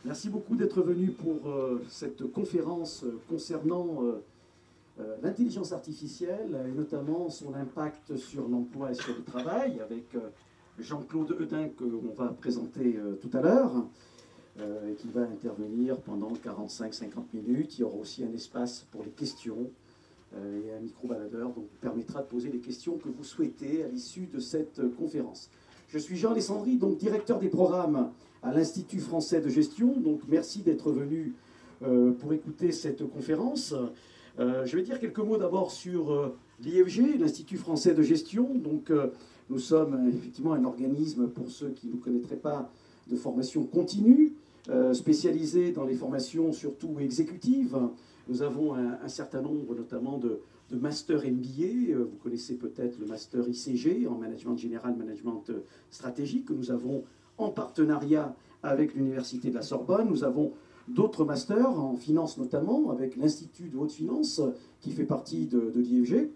Merci beaucoup d'être venu pour cette conférence concernant l'intelligence artificielle et notamment son impact sur l'emploi et sur le travail avec Jean-Claude Hedin qu'on va présenter tout à l'heure et qui va intervenir pendant 45-50 minutes. Il y aura aussi un espace pour les questions et un micro-baladeur donc qui permettra de poser les questions que vous souhaitez à l'issue de cette conférence. Je suis Jean Alessandri, donc directeur des programmes à l'Institut français de gestion. Donc merci d'être venu pour écouter cette conférence. Je vais dire quelques mots d'abord sur l'IFG, l'Institut français de gestion. Donc nous sommes effectivement un organisme, pour ceux qui ne nous connaîtraient pas, de formation continue, spécialisé dans les formations surtout exécutives. Nous avons un certain nombre notamment de master MBA. Vous connaissez peut-être le master ICG en management général, management stratégique, que nous avons en partenariat avec l'Université de la Sorbonne. Nous avons d'autres masters en finance notamment, avec l'Institut de haute finance qui fait partie de l'IFG,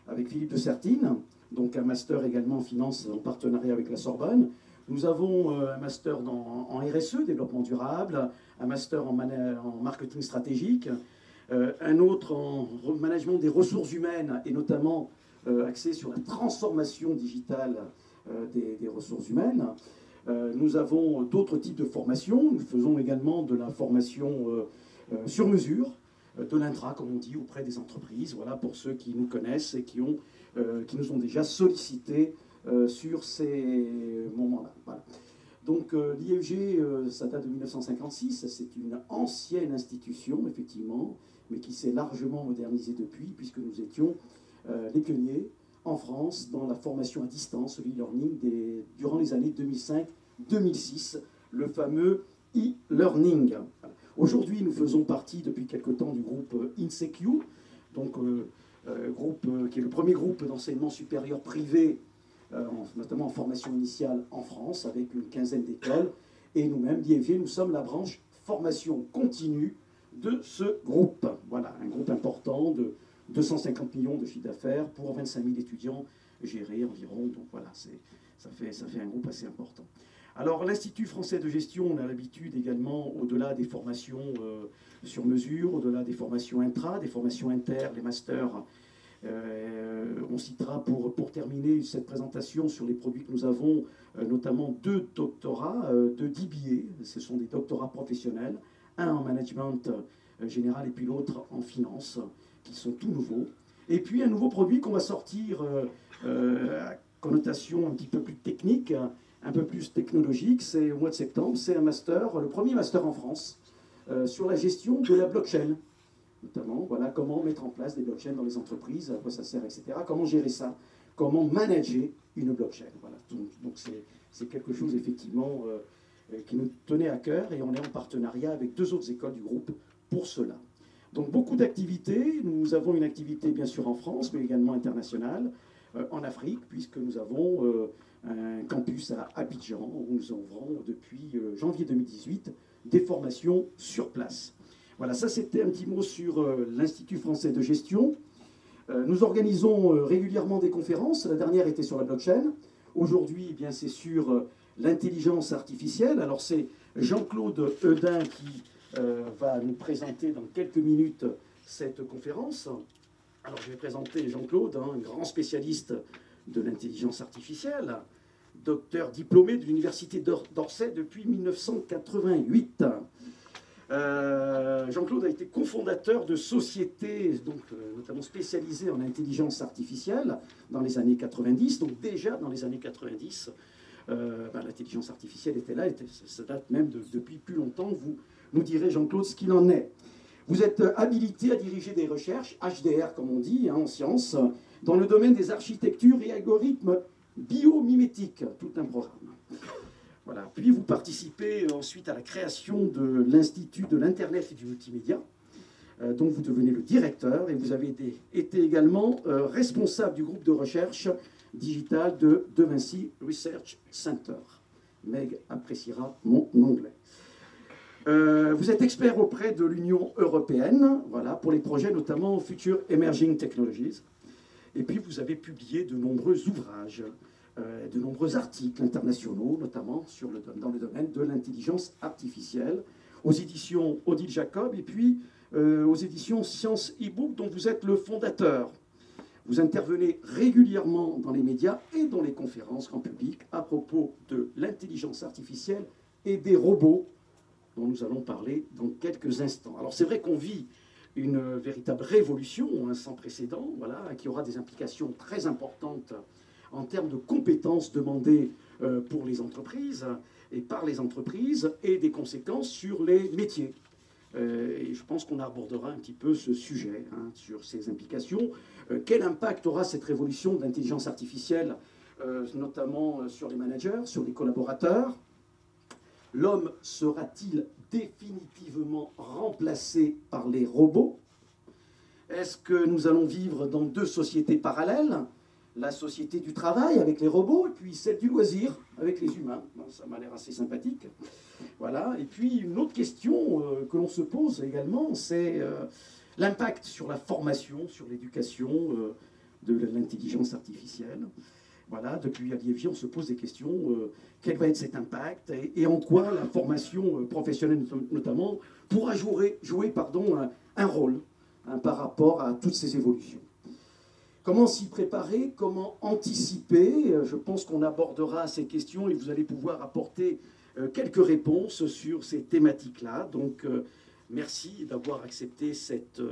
avec Philippe de Sertine, donc un master également en finance en partenariat avec la Sorbonne. Nous avons un master en RSE, développement durable, un master en marketing stratégique, un autre en management des ressources humaines et notamment axé sur la transformation digitale des ressources humaines. Nous avons d'autres types de formations. Nous faisons également de la formation sur mesure, de l'intra, comme on dit, auprès des entreprises. Voilà, pour ceux qui nous connaissent et qui nous ont déjà sollicités sur ces moments-là. Voilà. Donc l'IFG, ça date de 1956. C'est une ancienne institution, effectivement, mais qui s'est largement modernisée depuis, puisque nous étions les pionniers en France dans la formation à distance, l'e-learning, durant les années 2005-2006, le fameux e-learning. Aujourd'hui, nous faisons partie depuis quelque temps du groupe INSEQ, donc groupe qui est le premier groupe d'enseignement supérieur privé, notamment en formation initiale en France, avec une quinzaine d'écoles. Et nous-mêmes, l'IFG, nous sommes la branche formation continue de ce groupe. Voilà, un groupe important de 250 millions de chiffre d'affaires pour 25 000 étudiants gérés environ. Donc voilà, ça fait un groupe assez important. Alors l'Institut français de gestion, on a l'habitude également, au-delà des formations sur mesure, au-delà des formations intra, des formations inter, les masters, on citera pour terminer cette présentation sur les produits que nous avons, notamment deux doctorats, deux DBA, ce sont des doctorats professionnels, un en management général et puis l'autre en finance, qui sont tout nouveaux. Et puis un nouveau produit qu'on va sortir à connotation un petit peu plus technique, un peu plus technologique, c'est au mois de septembre, c'est un master, le premier master en France, sur la gestion de la blockchain. Notamment, voilà, comment mettre en place des blockchains dans les entreprises, à quoi ça sert, etc. Comment gérer ça, comment manager une blockchain. Voilà. Donc c'est quelque chose effectivement qui nous tenait à cœur et on est en partenariat avec deux autres écoles du groupe pour cela. Donc beaucoup d'activités. Nous avons une activité bien sûr en France, mais également internationale, en Afrique, puisque nous avons un campus à Abidjan, où nous ouvrons depuis janvier 2018 des formations sur place. Voilà, ça c'était un petit mot sur l'Institut français de gestion. Nous organisons régulièrement des conférences. La dernière était sur la blockchain. Aujourd'hui, eh c'est sur l'intelligence artificielle. Alors c'est Jean-Claude Hedin qui va nous présenter dans quelques minutes cette conférence. Alors je vais présenter Jean-Claude, un grand spécialiste de l'intelligence artificielle, docteur diplômé de l'Université d'Orsay depuis 1988. Jean-Claude a été cofondateur de sociétés, donc, notamment spécialisées en intelligence artificielle dans les années 90. Donc déjà dans les années 90, l'intelligence artificielle était là, ça date même depuis plus longtemps. Vous nous direz, Jean-Claude, ce qu'il en est. Vous êtes habilité à diriger des recherches, HDR comme on dit, en sciences, dans le domaine des architectures et algorithmes biomimétiques, tout un programme. Voilà. Puis vous participez ensuite à la création de l'Institut de l'Internet et du Multimédia, dont vous devenez le directeur, et vous avez été également responsable du groupe de recherche digitale de Vinci Research Center. Meg appréciera mon anglais. Vous êtes expert auprès de l'Union européenne, voilà, pour les projets notamment Future Emerging Technologies. Et puis vous avez publié de nombreux ouvrages, de nombreux articles internationaux, notamment dans le domaine de l'intelligence artificielle, aux éditions Odile Jacob, et puis aux éditions Science e-book, dont vous êtes le fondateur. Vous intervenez régulièrement dans les médias et dans les conférences en public à propos de l'intelligence artificielle et des robots, dont nous allons parler dans quelques instants. Alors c'est vrai qu'on vit une véritable révolution sans précédent, voilà, qui aura des implications très importantes en termes de compétences demandées pour les entreprises et par les entreprises, et des conséquences sur les métiers. Et je pense qu'on abordera un petit peu ce sujet, sur ces implications. Quel impact aura cette révolution de l'intelligence artificielle, notamment sur les managers, sur les collaborateurs? L'homme sera-t-il définitivement remplacé par les robots? Est-ce que nous allons vivre dans deux sociétés parallèles? La société du travail avec les robots, et puis celle du loisir avec les humains. Ça m'a l'air assez sympathique. Voilà. Et puis une autre question que l'on se pose également, c'est l'impact sur la formation, sur l'éducation de l'intelligence artificielle. Voilà, depuis Aliévy, on se pose des questions. Quel va être cet impact et en quoi la formation professionnelle, notamment, pourra jouer un rôle par rapport à toutes ces évolutions. Comment s'y préparer? Comment anticiper? Je pense qu'on abordera ces questions et vous allez pouvoir apporter quelques réponses sur ces thématiques-là. Donc, merci d'avoir accepté cette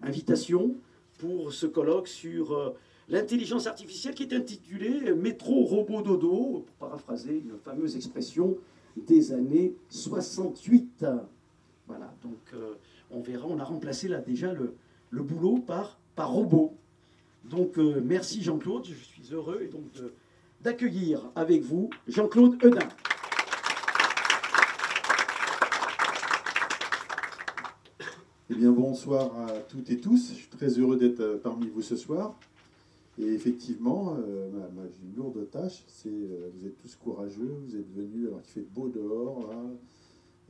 invitation pour ce colloque sur l'intelligence artificielle qui est intitulé « Métro, robot, dodo », pour paraphraser une fameuse expression des années 68. Voilà, donc on verra, on a remplacé là déjà le boulot par robot. Donc merci Jean-Claude, je suis heureux et donc d'accueillir avec vous Jean-Claude Hedin. Eh bien bonsoir à toutes et tous, je suis très heureux d'être parmi vous ce soir. Et effectivement, j'ai une lourde tâche, vous êtes tous courageux, vous êtes venus alors qu'il fait beau dehors, là,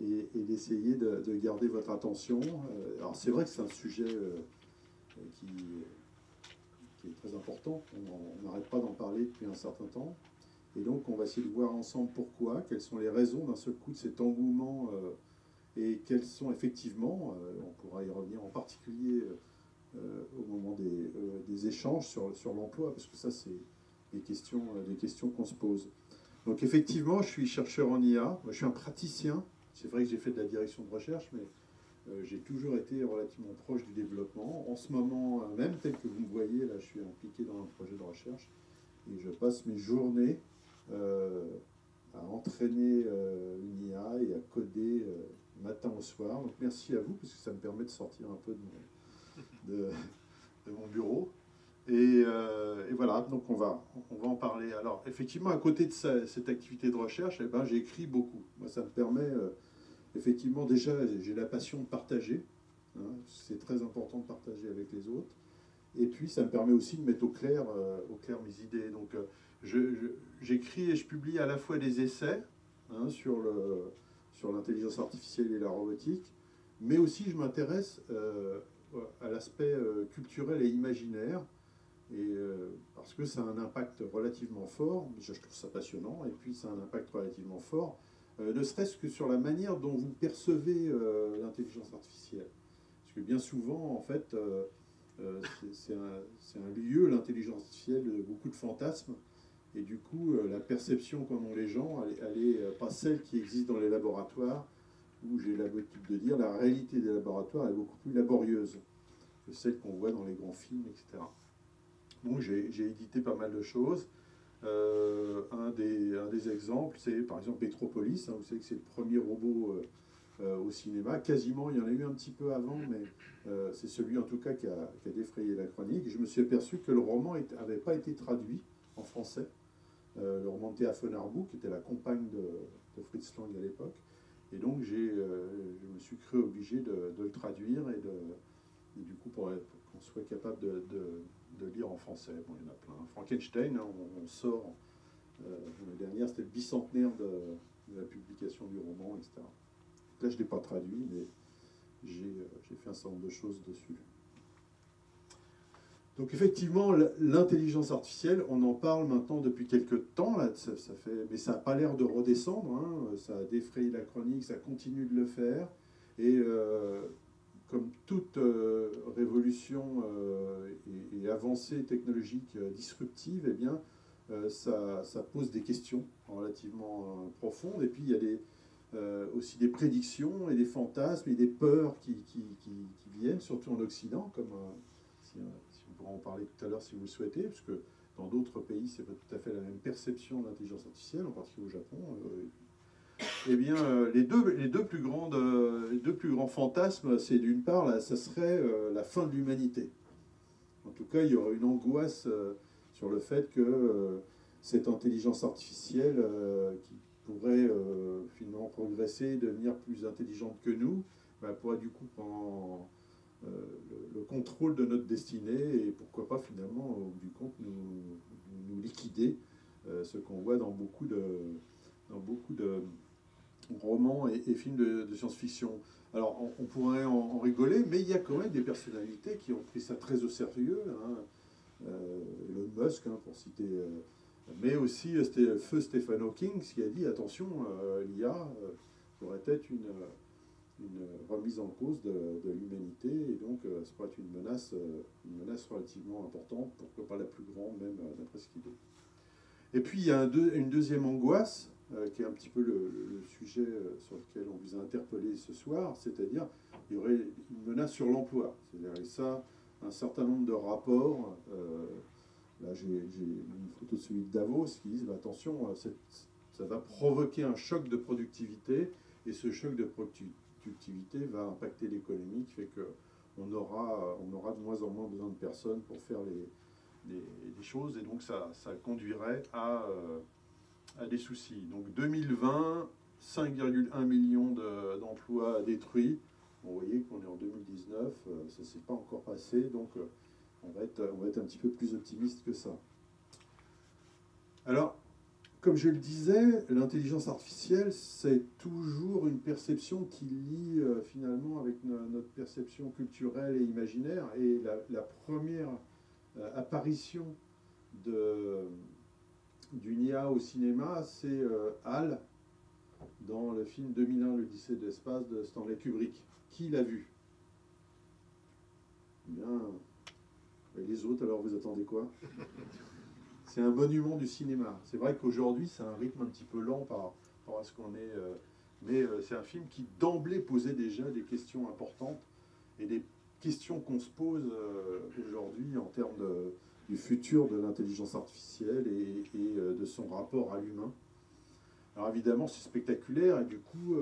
et d'essayer de garder votre attention. Alors c'est vrai que c'est un sujet qui est très important, on n'arrête pas d'en parler depuis un certain temps. Et donc on va essayer de voir ensemble pourquoi, quelles sont les raisons d'un seul coup de cet engouement, et quelles sont effectivement, on pourra y revenir en particulier au moment des échanges sur l'emploi, parce que ça c'est des questions qu'on se pose. Donc effectivement, je suis chercheur en IA, moi, je suis un praticien, c'est vrai que j'ai fait de la direction de recherche, mais j'ai toujours été relativement proche du développement. En ce moment même, tel que vous me voyez, là je suis impliqué dans un projet de recherche, et je passe mes journées à entraîner une IA et à coder matin au soir. Donc merci à vous, parce que ça me permet de sortir un peu de mon bureau. Et voilà, donc on va en parler. Alors effectivement, à côté de cette activité de recherche, eh ben, j'écris beaucoup. Moi, ça me permet, effectivement, déjà, j'ai la passion de partager. Hein, c'est très important de partager avec les autres. Et puis, ça me permet aussi de mettre au clair mes idées. Donc, j'écris et je publie à la fois des essais sur l'intelligence artificielle et la robotique, mais aussi je m'intéresse à l'aspect culturel et imaginaire, et parce que ça a un impact relativement fort. Déjà, je trouve ça passionnant, et puis ça a un impact relativement fort, ne serait-ce que sur la manière dont vous percevez l'intelligence artificielle. Parce que bien souvent, en fait, c'est un lieu, l'intelligence artificielle, de beaucoup de fantasmes, et du coup, la perception qu'en ont les gens, elle n'est pas celle qui existe dans les laboratoires, où j'ai l'habitude de dire la réalité des laboratoires est beaucoup plus laborieuse que celle qu'on voit dans les grands films, etc. Donc j'ai édité pas mal de choses. Un des exemples, c'est par exemple Metropolis. Vous savez que c'est le premier robot au cinéma. Quasiment, il y en a eu un petit peu avant, mais c'est celui en tout cas qui a défrayé la chronique. Et je me suis aperçu que le roman n'avait pas été traduit en français. Le roman de Théa Fenarbou, qui était la compagne de Fritz Lang à l'époque. Et donc je me suis cru obligé de le traduire et du coup pour qu'on soit capable de lire en français. Bon, il y en a plein. Frankenstein, on sort, l'année dernière, c'était le bicentenaire de la publication du roman, etc. Là, je ne l'ai pas traduit, mais j'ai fait un certain nombre de choses dessus. Donc effectivement, l'intelligence artificielle, on en parle maintenant depuis quelques temps, là, mais ça n'a pas l'air de redescendre, hein, ça a défrayé la chronique, ça continue de le faire, et comme toute révolution et avancée technologique disruptive, eh bien, ça pose des questions relativement profondes, et puis il y a aussi des prédictions et des fantasmes et des peurs qui viennent, surtout en Occident, comme si on pourra en parler tout à l'heure si vous le souhaitez, parce que dans d'autres pays, c'est pas tout à fait la même perception de l'intelligence artificielle, en particulier au Japon. Eh bien, les deux plus grands fantasmes, c'est d'une part, là, ça serait la fin de l'humanité. En tout cas, il y aurait une angoisse sur le fait que cette intelligence artificielle qui pourrait finalement progresser, devenir plus intelligente que nous, bah, pourrait du coup prendre le contrôle de notre destinée et pourquoi pas finalement, au bout du compte, nous liquider, ce qu'on voit dans beaucoup de romans et films de science-fiction. Alors, on pourrait en rigoler, mais il y a quand même des personnalités qui ont pris ça très au sérieux. Hein. Elon Musk, hein, pour citer, mais aussi feu Stephen Hawking, qui a dit, attention, l'IA pourrait être une remise en cause de l'humanité, et donc ça pourrait être une menace relativement importante, pourquoi pas la plus grande même, d'après ce qu'il dit. Et puis il y a une deuxième angoisse, qui est un petit peu le sujet sur lequel on vous a interpellé ce soir, c'est-à-dire il y aurait une menace sur l'emploi. C'est-à-dire, et ça, un certain nombre de rapports, là j'ai une photo de celui de Davos, qui disent, bah, attention, ça va provoquer un choc de productivité, et ce choc de productivité va impacter l'économie, qui fait qu'on aura de moins en moins besoin de personnes pour faire des choses, et donc ça conduirait à des soucis. Donc 2020, 5,1 millions d'emplois détruits. Bon, vous voyez qu'on est en 2019, ça ne s'est pas encore passé, donc on va être un petit peu plus optimiste que ça. Alors, comme je le disais, l'intelligence artificielle, c'est toujours une perception qui lie finalement avec notre perception culturelle et imaginaire. Et la première apparition d'une IA au cinéma, c'est HAL, dans le film 2001, l'Odyssée de l'espace de Stanley Kubrick. Qui l'a vu? Bien. Et les autres, alors vous attendez quoi? C'est un monument du cinéma. C'est vrai qu'aujourd'hui, c'est un rythme un petit peu lent par rapport à ce qu'on est. Mais c'est un film qui, d'emblée, posait déjà des questions importantes et des questions qu'on se pose aujourd'hui en termes du futur de l'intelligence artificielle et de son rapport à l'humain. Alors évidemment, c'est spectaculaire et du coup,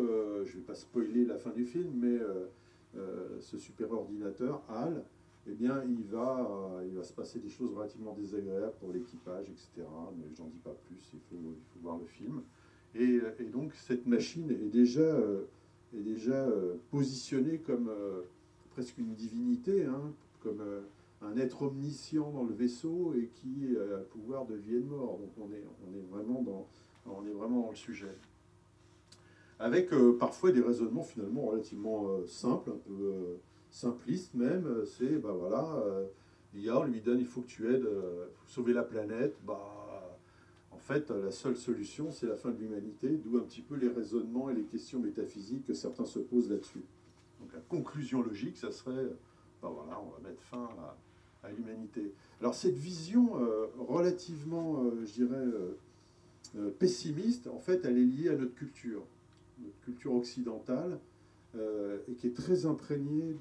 je ne vais pas spoiler la fin du film, mais ce super ordinateur, HAL, eh bien, il va se passer des choses relativement désagréables pour l'équipage, etc. Mais j'en dis pas plus, il faut voir le film. Et donc, cette machine est déjà positionnée comme presque une divinité, hein, comme un être omniscient dans le vaisseau et qui a le pouvoir de vie et de mort. Donc, on est vraiment dans le sujet. Avec parfois des raisonnements finalement relativement simples, un peu simplistes même. C'est, bah voilà, l'IA lui donne, il faut que tu aides, faut sauver la planète. Bah, en fait, la seule solution, c'est la fin de l'humanité, d'où un petit peu les raisonnements et les questions métaphysiques que certains se posent là-dessus. Donc la conclusion logique, ça serait, bah voilà, on va mettre fin à l'humanité. Alors cette vision relativement, je dirais, pessimiste, en fait, elle est liée à notre culture occidentale, et qui est très imprégnée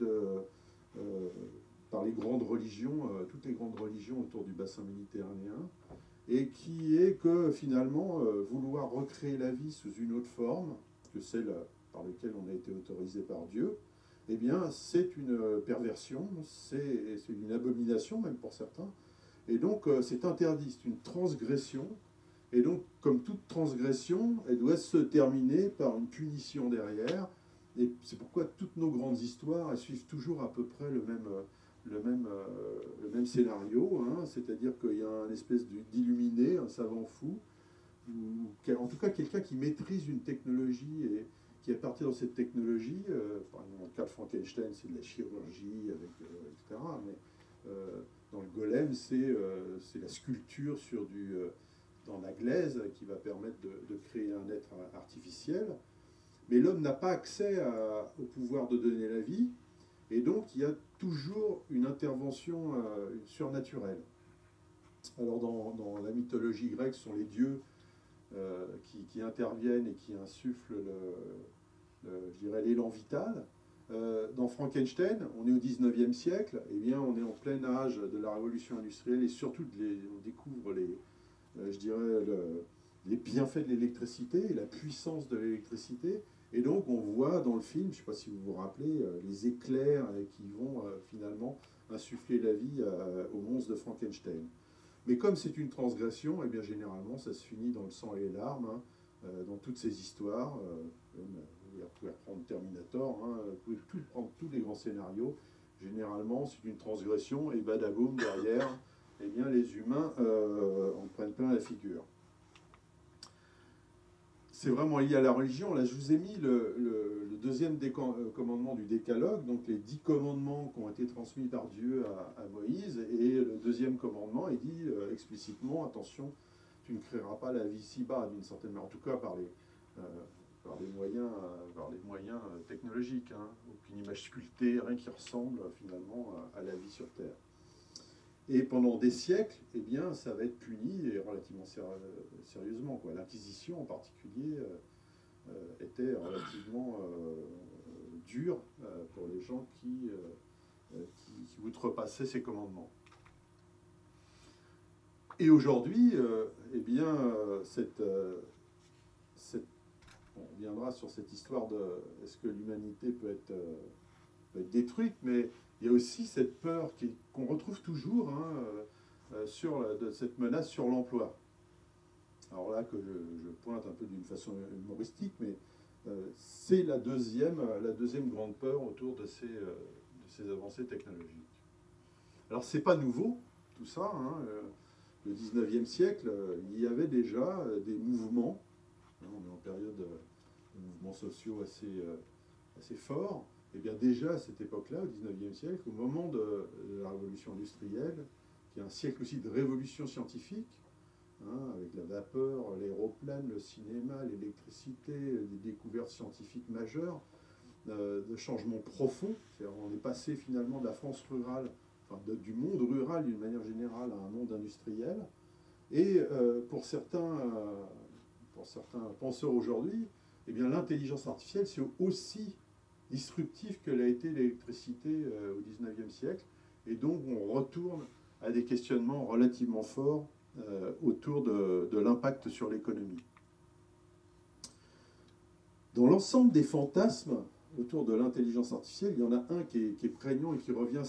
par les grandes religions, toutes les grandes religions autour du bassin méditerranéen, et qui est que finalement, vouloir recréer la vie sous une autre forme que celle par laquelle on a été autorisé par Dieu, eh bien, c'est une perversion, c'est une abomination même pour certains, et donc c'est interdit, c'est une transgression. Et donc, comme toute transgression, elle doit se terminer par une punition derrière. Et c'est pourquoi toutes nos grandes histoires, elles suivent toujours à peu près le même scénario. Hein. C'est-à-dire qu'il y a une espèce d'illuminé, un savant fou, ou en tout cas quelqu'un qui maîtrise une technologie et qui, à partir de cette technologie, par exemple, dans le cas de Frankenstein, c'est de la chirurgie, etc. dans le golem, c'est la sculpture dans la glaise qui va permettre de créer un être artificiel. Mais l'homme n'a pas accès au pouvoir de donner la vie, et donc il y a toujours une intervention surnaturelle. Alors dans la mythologie grecque, ce sont les dieux qui interviennent et qui insufflent je dirais, l'élan vital. Dans Frankenstein, on est au 19e siècle, eh bien, on est en plein âge de la révolution industrielle et surtout on découvre je dirais, les bienfaits de l'électricité et la puissance de l'électricité. Et donc on voit dans le film, je ne sais pas si vous vous rappelez, les éclairs qui vont finalement insuffler la vie au monstre de Frankenstein. Mais comme c'est une transgression, eh bien, généralement ça se finit dans le sang et les larmes, hein, dans toutes ces histoires. Vous pouvez reprendre Terminator, hein, vous pouvez prendre tous les grands scénarios. Généralement, c'est une transgression et badaboum derrière, eh bien, les humains en prennent plein la figure. C'est vraiment lié à la religion. Là, je vous ai mis le deuxième commandement du décalogue, donc les 10 commandements qui ont été transmis par Dieu à Moïse. Et le deuxième commandement, il dit explicitement, attention, tu ne créeras pas la vie ici-bas, d'une certaine manière, en tout cas par les moyens technologiques. Hein. Aucune image sculptée, rien qui ressemble finalement à la vie sur Terre. Et pendant des siècles, eh bien, ça va être puni et relativement sérieusement. L'Inquisition en particulier était relativement dure pour les gens qui outrepassaient ces commandements. Et aujourd'hui, eh bien, on reviendra sur cette histoire de est-ce que l'humanité peut être détruite, mais il y a aussi cette peur qu'on retrouve toujours de cette menace sur l'emploi. Alors là, que je pointe un peu d'une façon humoristique, mais c'est la deuxième grande peur autour de ces avancées technologiques. Alors c'est pas nouveau, tout ça. Hein, le 19e siècle, il y avait déjà des mouvements. Hein, on est en période de mouvements sociaux assez forts. Et bien déjà à cette époque-là, au 19e siècle, au moment de la révolution industrielle, qui est un siècle aussi de révolution scientifique, hein, avec la vapeur, l'aéroplane, le cinéma, l'électricité, des découvertes scientifiques majeures, de changements profonds. On est passé finalement de la France rurale, enfin du monde rural d'une manière générale, à un monde industriel. Et pour certains penseurs aujourd'hui, eh bien l'intelligence artificielle, c'est aussi disruptif que l'a été l'électricité au XIXe siècle. Et donc on retourne à des questionnements relativement forts autour de l'impact sur l'économie. Dans l'ensemble des fantasmes autour de l'intelligence artificielle, il y en a un qui est prégnant et qui revient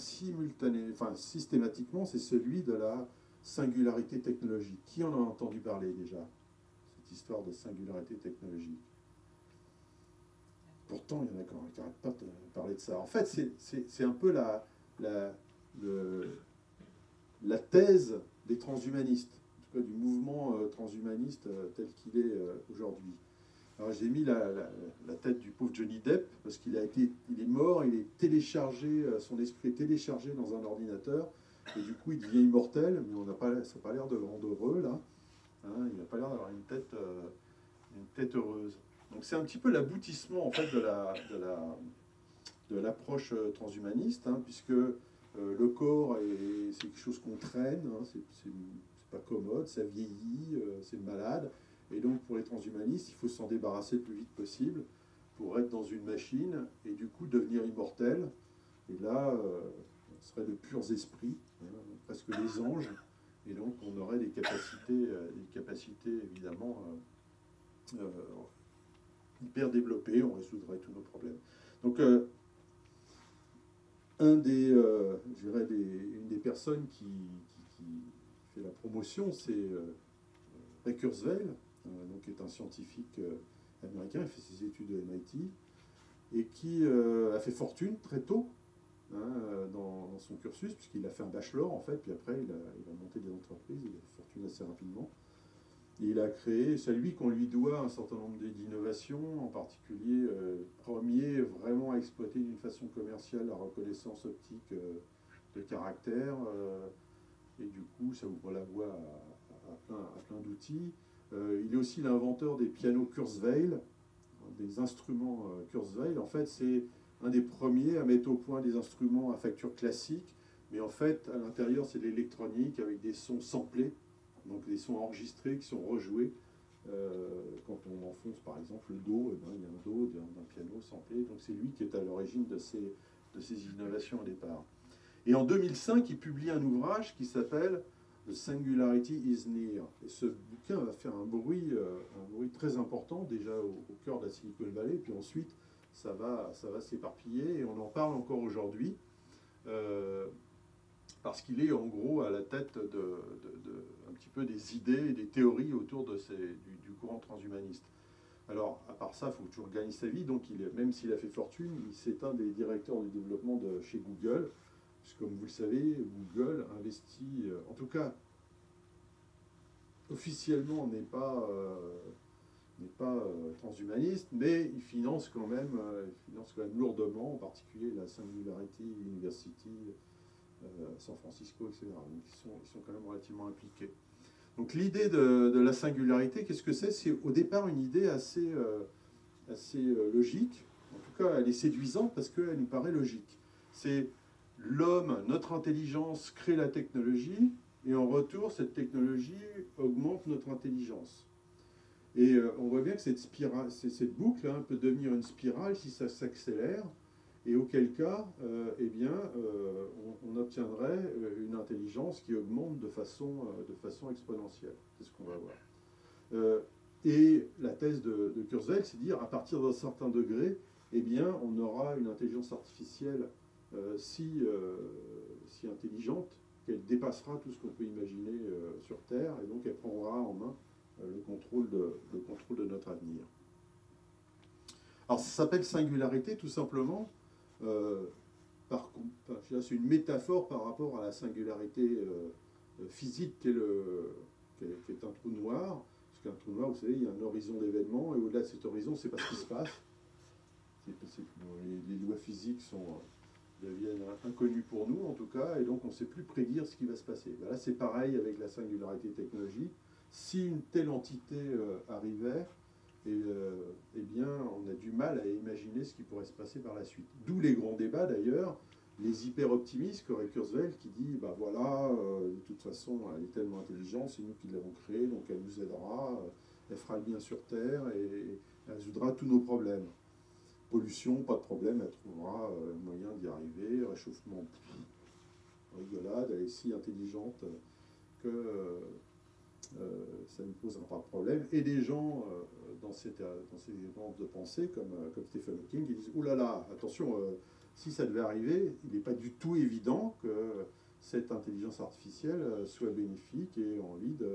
systématiquement, c'est celui de la singularité technologique. Qui en a entendu parler déjà, cette histoire de singularité technologique? Pourtant, il y en a qui n'arrêtent pas de parler de ça. En fait, c'est un peu la thèse des transhumanistes, en tout cas du mouvement transhumaniste tel qu'il est aujourd'hui. Alors j'ai mis la tête du pauvre Johnny Depp, parce qu'il est mort, il est téléchargé, son esprit est téléchargé dans un ordinateur, et du coup il devient immortel, mais ça n'a pas l'air de le rendre heureux, là. Hein, il n'a pas l'air d'avoir une tête heureuse. Donc c'est un petit peu l'aboutissement en fait de l'approche transhumaniste, hein, puisque le corps c'est quelque chose qu'on traîne, hein, c'est pas commode, ça vieillit, c'est malade, et donc pour les transhumanistes, il faut s'en débarrasser le plus vite possible pour être dans une machine et du coup devenir immortel. Et là, on serait de purs esprits, hein, presque les anges, et donc on aurait des capacités évidemment hyper développé, on résoudrait tous nos problèmes. Donc, une des personnes qui fait la promotion, c'est Ray Kurzweil, donc qui est un scientifique américain, il fait ses études au MIT, et qui a fait fortune très tôt dans son cursus, puisqu'il a fait un bachelor en fait, puis après il a monté des entreprises, il a fait fortune assez rapidement. Et il a créé, c'est à lui qu'on lui doit un certain nombre d'innovations, en particulier premier vraiment à exploiter d'une façon commerciale la reconnaissance optique de caractères, et du coup, ça ouvre la voie à plein d'outils. Il est aussi l'inventeur des pianos Kurzweil, des instruments Kurzweil. En fait, c'est un des premiers à mettre au point des instruments à facture classique, mais en fait, à l'intérieur, c'est de l'électronique avec des sons samplés, donc des sons enregistrés qui sont rejoués. Quand on enfonce par exemple le Do, il y a un Do d'un piano samplé, donc c'est lui qui est à l'origine de ces innovations au départ. Et en 2005, il publie un ouvrage qui s'appelle The Singularity is Near. Et ce bouquin va faire un bruit très important, déjà au cœur de la Silicon Valley, puis ensuite ça va s'éparpiller, et on en parle encore aujourd'hui, parce qu'il est en gros à la tête un petit peu des idées et des théories autour du courant transhumaniste. Alors, à part ça, il faut toujours gagner sa vie, donc même s'il a fait fortune, c'est un des directeurs du développement chez Google. Comme vous le savez, Google investit, en tout cas, officiellement n'est pas transhumaniste, mais il finance quand même lourdement, en particulier la Singularity University, San Francisco, etc. Donc ils sont quand même relativement impliqués. Donc l'idée de la singularité, qu'est-ce que c'est? C'est au départ une idée assez logique. En tout cas, elle est séduisante parce qu'elle nous paraît logique. C'est l'homme, notre intelligence crée la technologie, et en retour, cette technologie augmente notre intelligence. Et on voit bien que cette boucle peut devenir une spirale si ça s'accélère, et auquel cas, on obtiendrait une intelligence qui augmente de façon exponentielle. C'est ce qu'on va voir. Et la thèse de Kurzweil, c'est de dire, à partir d'un certain degré, on aura une intelligence artificielle si intelligente qu'elle dépassera tout ce qu'on peut imaginer sur Terre, et donc elle prendra en main le contrôle de notre avenir. Alors ça s'appelle singularité tout simplement, c'est une métaphore par rapport à la singularité physique qui est un trou noir. Parce qu'un trou noir, vous savez, il y a un horizon d'événements, et au-delà de cet horizon, c'est pas ce qui se passe. Les lois physiques deviennent inconnues pour nous, en tout cas, et donc on ne sait plus prédire ce qui va se passer. Là, c'est pareil avec la singularité technologique. Si une telle entité arrivait, on a du mal à imaginer ce qui pourrait se passer par la suite. D'où les grands débats, d'ailleurs, les hyper-optimistes, comme Kurzweil, qui dit, de toute façon, elle est tellement intelligente, c'est nous qui l'avons créée, donc elle nous aidera, elle fera le bien sur Terre, et elle résoudra tous nos problèmes. Pollution, pas de problème, elle trouvera un moyen d'y arriver. Réchauffement, rigolade, elle est si intelligente que ça ne posera pas de problème. Et des gens dans ces éléments de pensée, comme Stephen Hawking, qui disent « Ouh là là, attention, si ça devait arriver, il n'est pas du tout évident que cette intelligence artificielle soit bénéfique et ait envie de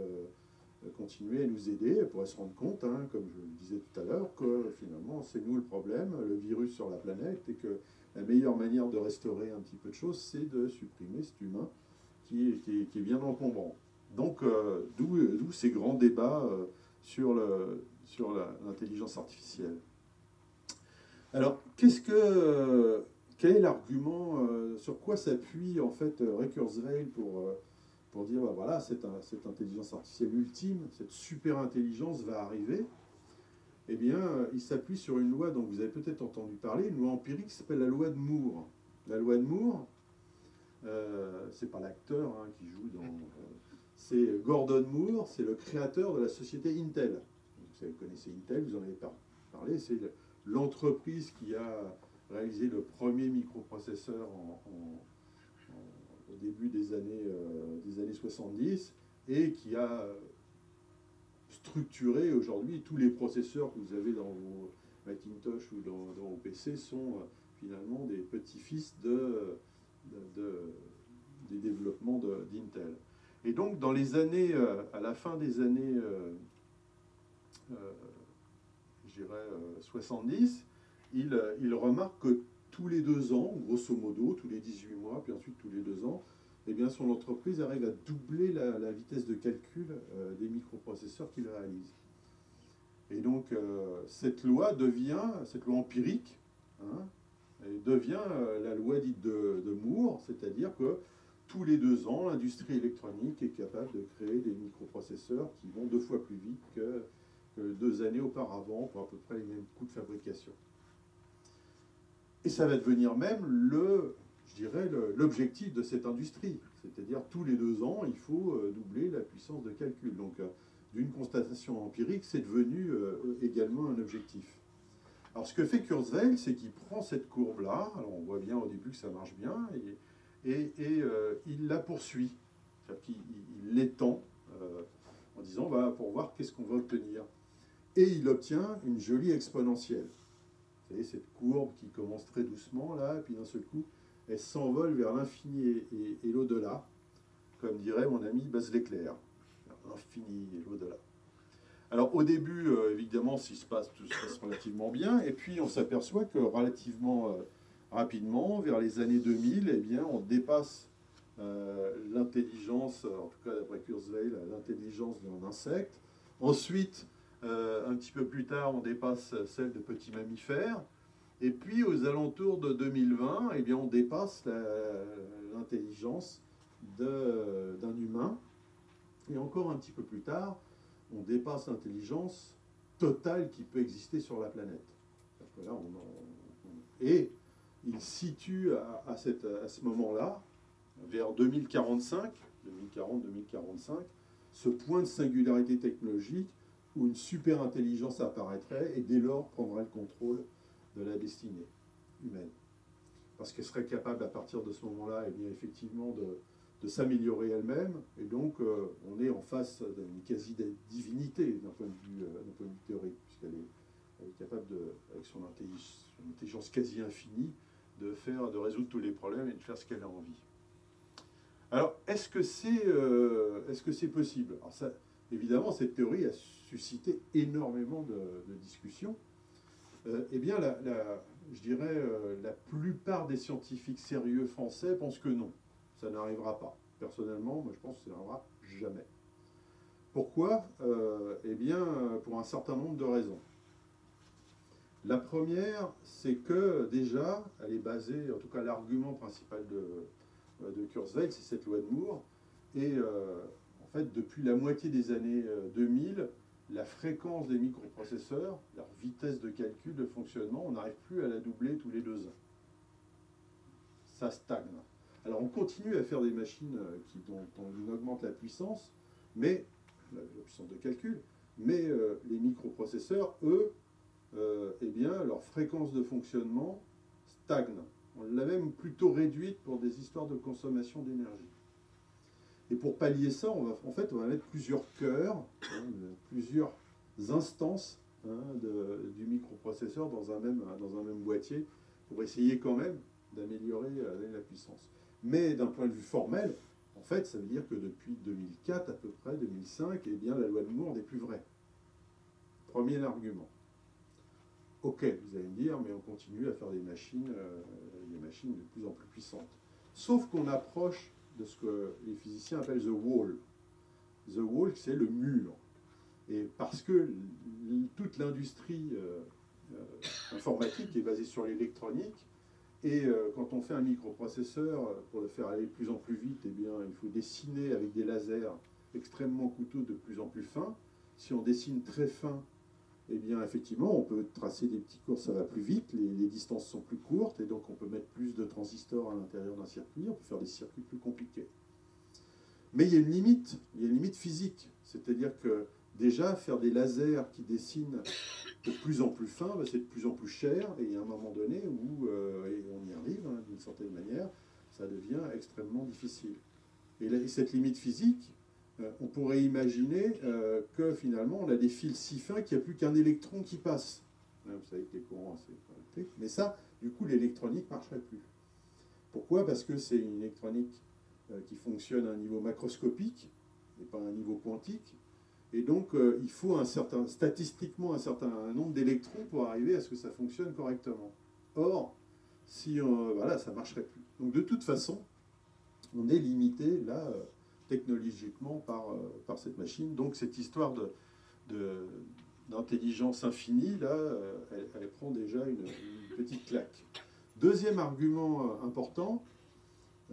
continuer à nous aider. Elle pourrait se rendre compte, comme je le disais tout à l'heure, que finalement c'est nous le problème, le virus sur la planète, et que la meilleure manière de restaurer un petit peu de choses, c'est de supprimer cet humain qui est bien encombrant. » Donc, d'où ces grands débats sur l'intelligence artificielle. Alors, quel est l'argument, sur quoi s'appuie en fait Ray Kurzweil pour dire, voilà, cette intelligence artificielle ultime, cette super intelligence va arriver? Eh bien, il s'appuie sur une loi dont vous avez peut-être entendu parler, une loi empirique qui s'appelle la loi de Moore. La loi de Moore, c'est pas l'acteur qui joue dans... c'est Gordon Moore, c'est le créateur de la société Intel. Vous connaissez Intel, vous en avez parlé, c'est l'entreprise qui a réalisé le premier microprocesseur au début des années 70, et qui a structuré aujourd'hui tous les processeurs que vous avez dans vos Macintosh ou dans vos PC sont finalement des petits-fils des développements d'Intel. Et donc, dans les années, à la fin des années, je dirais 70, il remarque que tous les 2 ans, grosso modo, tous les 18 mois, puis ensuite tous les 2 ans, son entreprise arrive à doubler la vitesse de calcul des microprocesseurs qu'il réalise. Et donc, cette loi empirique, devient la loi dite de Moore, c'est-à-dire que tous les 2 ans, l'industrie électronique est capable de créer des microprocesseurs qui vont 2 fois plus vite que 2 années auparavant pour à peu près les mêmes coûts de fabrication. Et ça va devenir même je dirais, l'objectif de cette industrie. C'est-à-dire tous les 2 ans, il faut doubler la puissance de calcul. Donc d'une constatation empirique, c'est devenu également un objectif. Alors ce que fait Kurzweil, c'est qu'il prend cette courbe-là, alors on voit bien au début que ça marche bien, et il la poursuit. C'est-à-dire qu'il l'étend en disant, pour voir qu'est-ce qu'on va obtenir. Et il obtient une jolie exponentielle. Vous savez, cette courbe qui commence très doucement, là, et puis d'un seul coup, elle s'envole vers l'infini et l'au-delà, comme dirait mon ami Buzz l'éclair. L'infini et l'au-delà. Alors au début, évidemment, tout se passe relativement bien, et puis on s'aperçoit que relativement rapidement, vers les années 2000, eh bien, on dépasse l'intelligence, en tout cas d'après Kurzweil, l'intelligence d'un insecte. Ensuite, un petit peu plus tard, on dépasse celle de petits mammifères. Et puis, aux alentours de 2020, eh bien, on dépasse l'intelligence d'un humain. Et encore un petit peu plus tard, on dépasse l'intelligence totale qui peut exister sur la planète. Là, et il situe à ce moment-là, vers 2045, 2040-2045, ce point de singularité technologique où une super intelligence apparaîtrait et dès lors prendrait le contrôle de la destinée humaine. Parce qu'elle serait capable à partir de ce moment-là, eh bien, effectivement, de s'améliorer elle-même. Et donc, on est en face d'une quasi-divinité d'un point de vue théorique, puisqu'elle est capable, avec son intelligence quasi infinie, de résoudre tous les problèmes et de faire ce qu'elle a envie. Alors, est-ce que c'est possible? Alors ça, évidemment, cette théorie a suscité énormément de discussions. Eh bien, je dirais, la plupart des scientifiques sérieux français pensent que non, ça n'arrivera pas. Personnellement, moi, je pense que ça n'arrivera jamais. Pourquoi? Eh bien, pour un certain nombre de raisons. La première, c'est que déjà, elle est basée, en tout cas l'argument principal de Kurzweil, c'est cette loi de Moore. Et en fait, depuis la moitié des années 2000, la fréquence des microprocesseurs, leur vitesse de calcul, de fonctionnement, on n'arrive plus à la doubler tous les 2 ans. Ça stagne. Alors on continue à faire des machines dont on augmente la puissance, mais la puissance de calcul, mais les microprocesseurs, eux, eh bien, leur fréquence de fonctionnement stagne. On l'a même plutôt réduite pour des histoires de consommation d'énergie. Et pour pallier ça, on va mettre plusieurs cœurs, plusieurs instances du microprocesseur dans un même boîtier pour essayer quand même d'améliorer la puissance. Mais d'un point de vue formel, en fait, ça veut dire que depuis 2004 à peu près, 2005, eh bien, la loi de Moore n'est plus vraie. Premier argument. Ok, vous allez me dire, mais on continue à faire des machines de plus en plus puissantes. Sauf qu'on approche de ce que les physiciens appellent the wall. The wall, c'est le mur. Et parce que toute l'industrie informatique est basée sur l'électronique, et quand on fait un microprocesseur, pour le faire aller de plus en plus vite, eh bien, il faut dessiner avec des lasers extrêmement coûteux de plus en plus fins. Si on dessine très fin, eh bien, effectivement, on peut tracer des petits cours, ça va plus vite, les distances sont plus courtes, et donc on peut mettre plus de transistors à l'intérieur d'un circuit, on peut faire des circuits plus compliqués. Mais il y a une limite physique, c'est-à-dire que déjà, faire des lasers qui dessinent de plus en plus fin, c'est de plus en plus cher, et il y a un moment donné où, et on y arrive d'une certaine manière, ça devient extrêmement difficile. Et cette limite physique, on pourrait imaginer que finalement on a des fils si fins qu'il n'y a plus qu'un électron qui passe. Vous savez que les courants, c'est électrique. Mais ça, du coup, l'électronique ne marcherait plus. Pourquoi? Parce que c'est une électronique qui fonctionne à un niveau macroscopique et pas à un niveau quantique. Et donc, il faut statistiquement un certain nombre d'électrons pour arriver à ce que ça fonctionne correctement. Or, voilà, ça ne marcherait plus. Donc, de toute façon, on est limité, là, technologiquement, par cette machine. Donc, cette histoire d'intelligence infinie, là, elle prend déjà une petite claque. Deuxième argument important,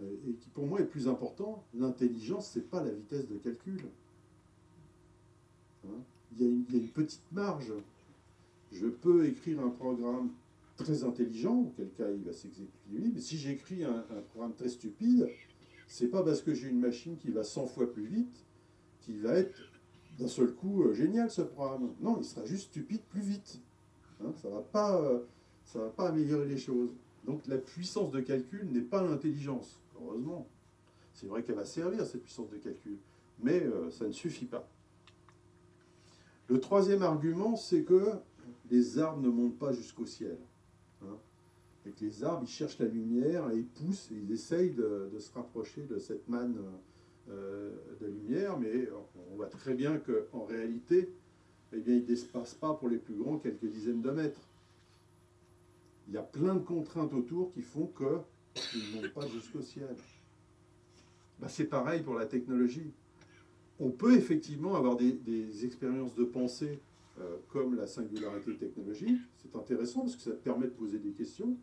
et qui pour moi est plus important, l'intelligence, ce n'est pas la vitesse de calcul. Hein, il y a une petite marge. Je peux écrire un programme très intelligent, auquel cas il va s'exécuter, mais si j'écris un programme très stupide, c'est pas parce que j'ai une machine qui va 100 fois plus vite qu'il va être d'un seul coup génial ce programme. Non, il sera juste stupide plus vite. Hein, ça va pas améliorer les choses. Donc la puissance de calcul n'est pas l'intelligence, heureusement. C'est vrai qu'elle va servir, cette puissance de calcul, mais ça ne suffit pas. Le troisième argument, c'est que les arbres ne montent pas jusqu'au ciel. Hein, et que les arbres, ils cherchent la lumière et ils poussent, et ils essayent de se rapprocher de cette manne de lumière, mais on voit très bien qu'en réalité, eh bien, ils ne dépassent pas pour les plus grands quelques dizaines de mètres. Il y a plein de contraintes autour qui font qu'ils ne montent pas jusqu'au ciel. Ben, c'est pareil pour la technologie. On peut effectivement avoir des expériences de pensée comme la singularité technologique. C'est intéressant parce que ça permet de poser des questions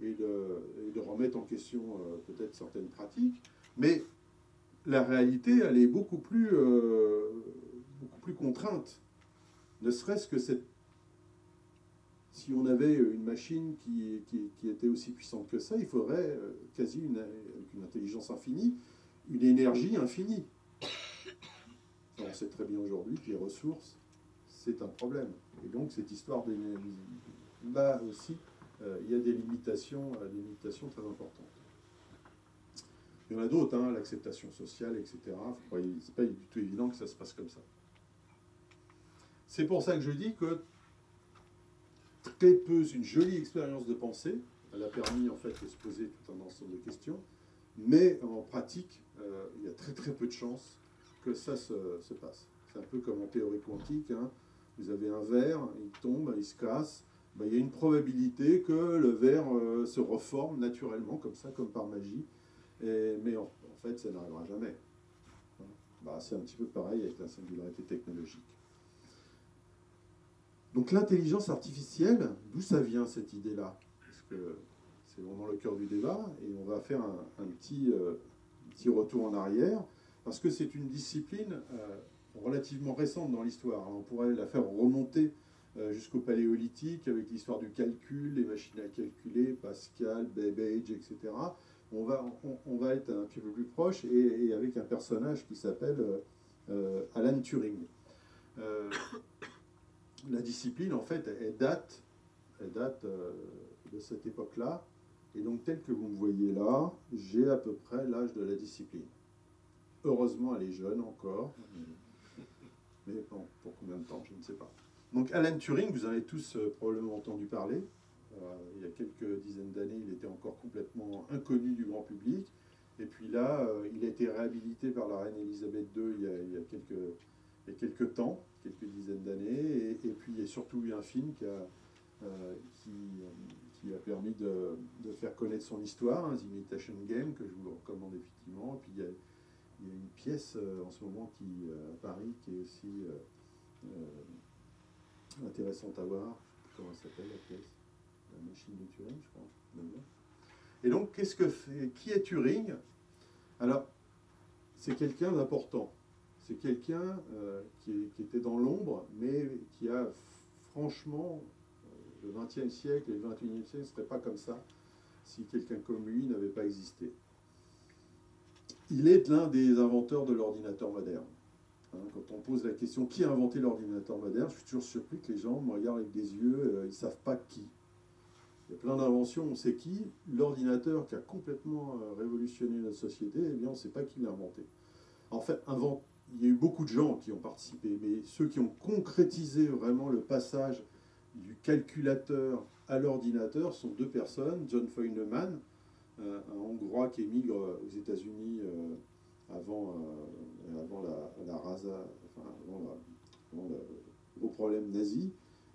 et de remettre en question peut-être certaines pratiques. Mais la réalité, elle est beaucoup plus contrainte. Ne serait-ce que si on avait une machine qui était aussi puissante que ça, il faudrait quasi une intelligence infinie, une énergie infinie. On sait très bien aujourd'hui que les ressources, c'est un problème. Et donc, cette histoire d'énergie, là aussi, il y a des limitations très importantes. Il y en a d'autres, hein, l'acceptation sociale, etc. C'est pas du tout évident que ça se passe comme ça. C'est pour ça que je dis que très peu, une jolie expérience de pensée, elle a permis en fait de se poser tout un ensemble de questions, mais en pratique, il y a très très peu de chances que ça se passe. C'est un peu comme en théorie quantique, hein. Vous avez un verre, il tombe, il se casse, ben, il y a une probabilité que le verre se reforme naturellement, comme ça, comme par magie, mais en fait, ça n'arrivera jamais. Ben, c'est un petit peu pareil avec la singularité technologique. Donc l'intelligence artificielle, d'où ça vient cette idée-là? Parce que c'est vraiment le cœur du débat, et on va faire un petit retour en arrière, parce que c'est une discipline relativement récente dans l'histoire. On pourrait la faire remonter jusqu'au paléolithique, avec l'histoire du calcul, les machines à calculer, Pascal, Babbage, etc. On va être un petit peu plus proche, et avec un personnage qui s'appelle Alan Turing. La discipline, en fait, elle date de cette époque-là. Et donc, tel que vous me voyez là, j'ai à peu près l'âge de la discipline. Heureusement, elle est jeune encore. Mais bon, pour combien de temps, je ne sais pas. Donc, Alan Turing, vous en avez tous probablement entendu parler. Il y a quelques dizaines d'années, il était encore complètement inconnu du grand public. Et puis là, il a été réhabilité par la reine Elisabeth II il y a quelques temps, quelques dizaines d'années, et puis il y a surtout eu un film qui a permis de faire connaître son histoire, hein, The Imitation Game, que je vous recommande effectivement. Et puis il y a une pièce en ce moment à Paris qui est aussi intéressante à voir. Je ne sais plus comment elle s'appelle la pièce. La machine de Turing, je crois. Et donc, qui est Turing? Alors, c'est quelqu'un d'important. C'est quelqu'un qui était dans l'ombre, mais qui a franchement, le XXe siècle et le XXIe siècle ne seraient pas comme ça si quelqu'un comme lui n'avait pas existé. Il est l'un des inventeurs de l'ordinateur moderne. Hein, quand on pose la question qui a inventé l'ordinateur moderne, je suis toujours surpris que les gens me regardent avec des yeux, ils ne savent pas qui. Il y a plein d'inventions, on sait qui. L'ordinateur qui a complètement révolutionné notre société, eh bien on ne sait pas qui l'a inventé. En fait, il y a eu beaucoup de gens qui ont participé, mais ceux qui ont concrétisé vraiment le passage du calculateur à l'ordinateur sont deux personnes, John Feynman, un Hongrois qui émigre aux États-Unis avant le gros problème nazi,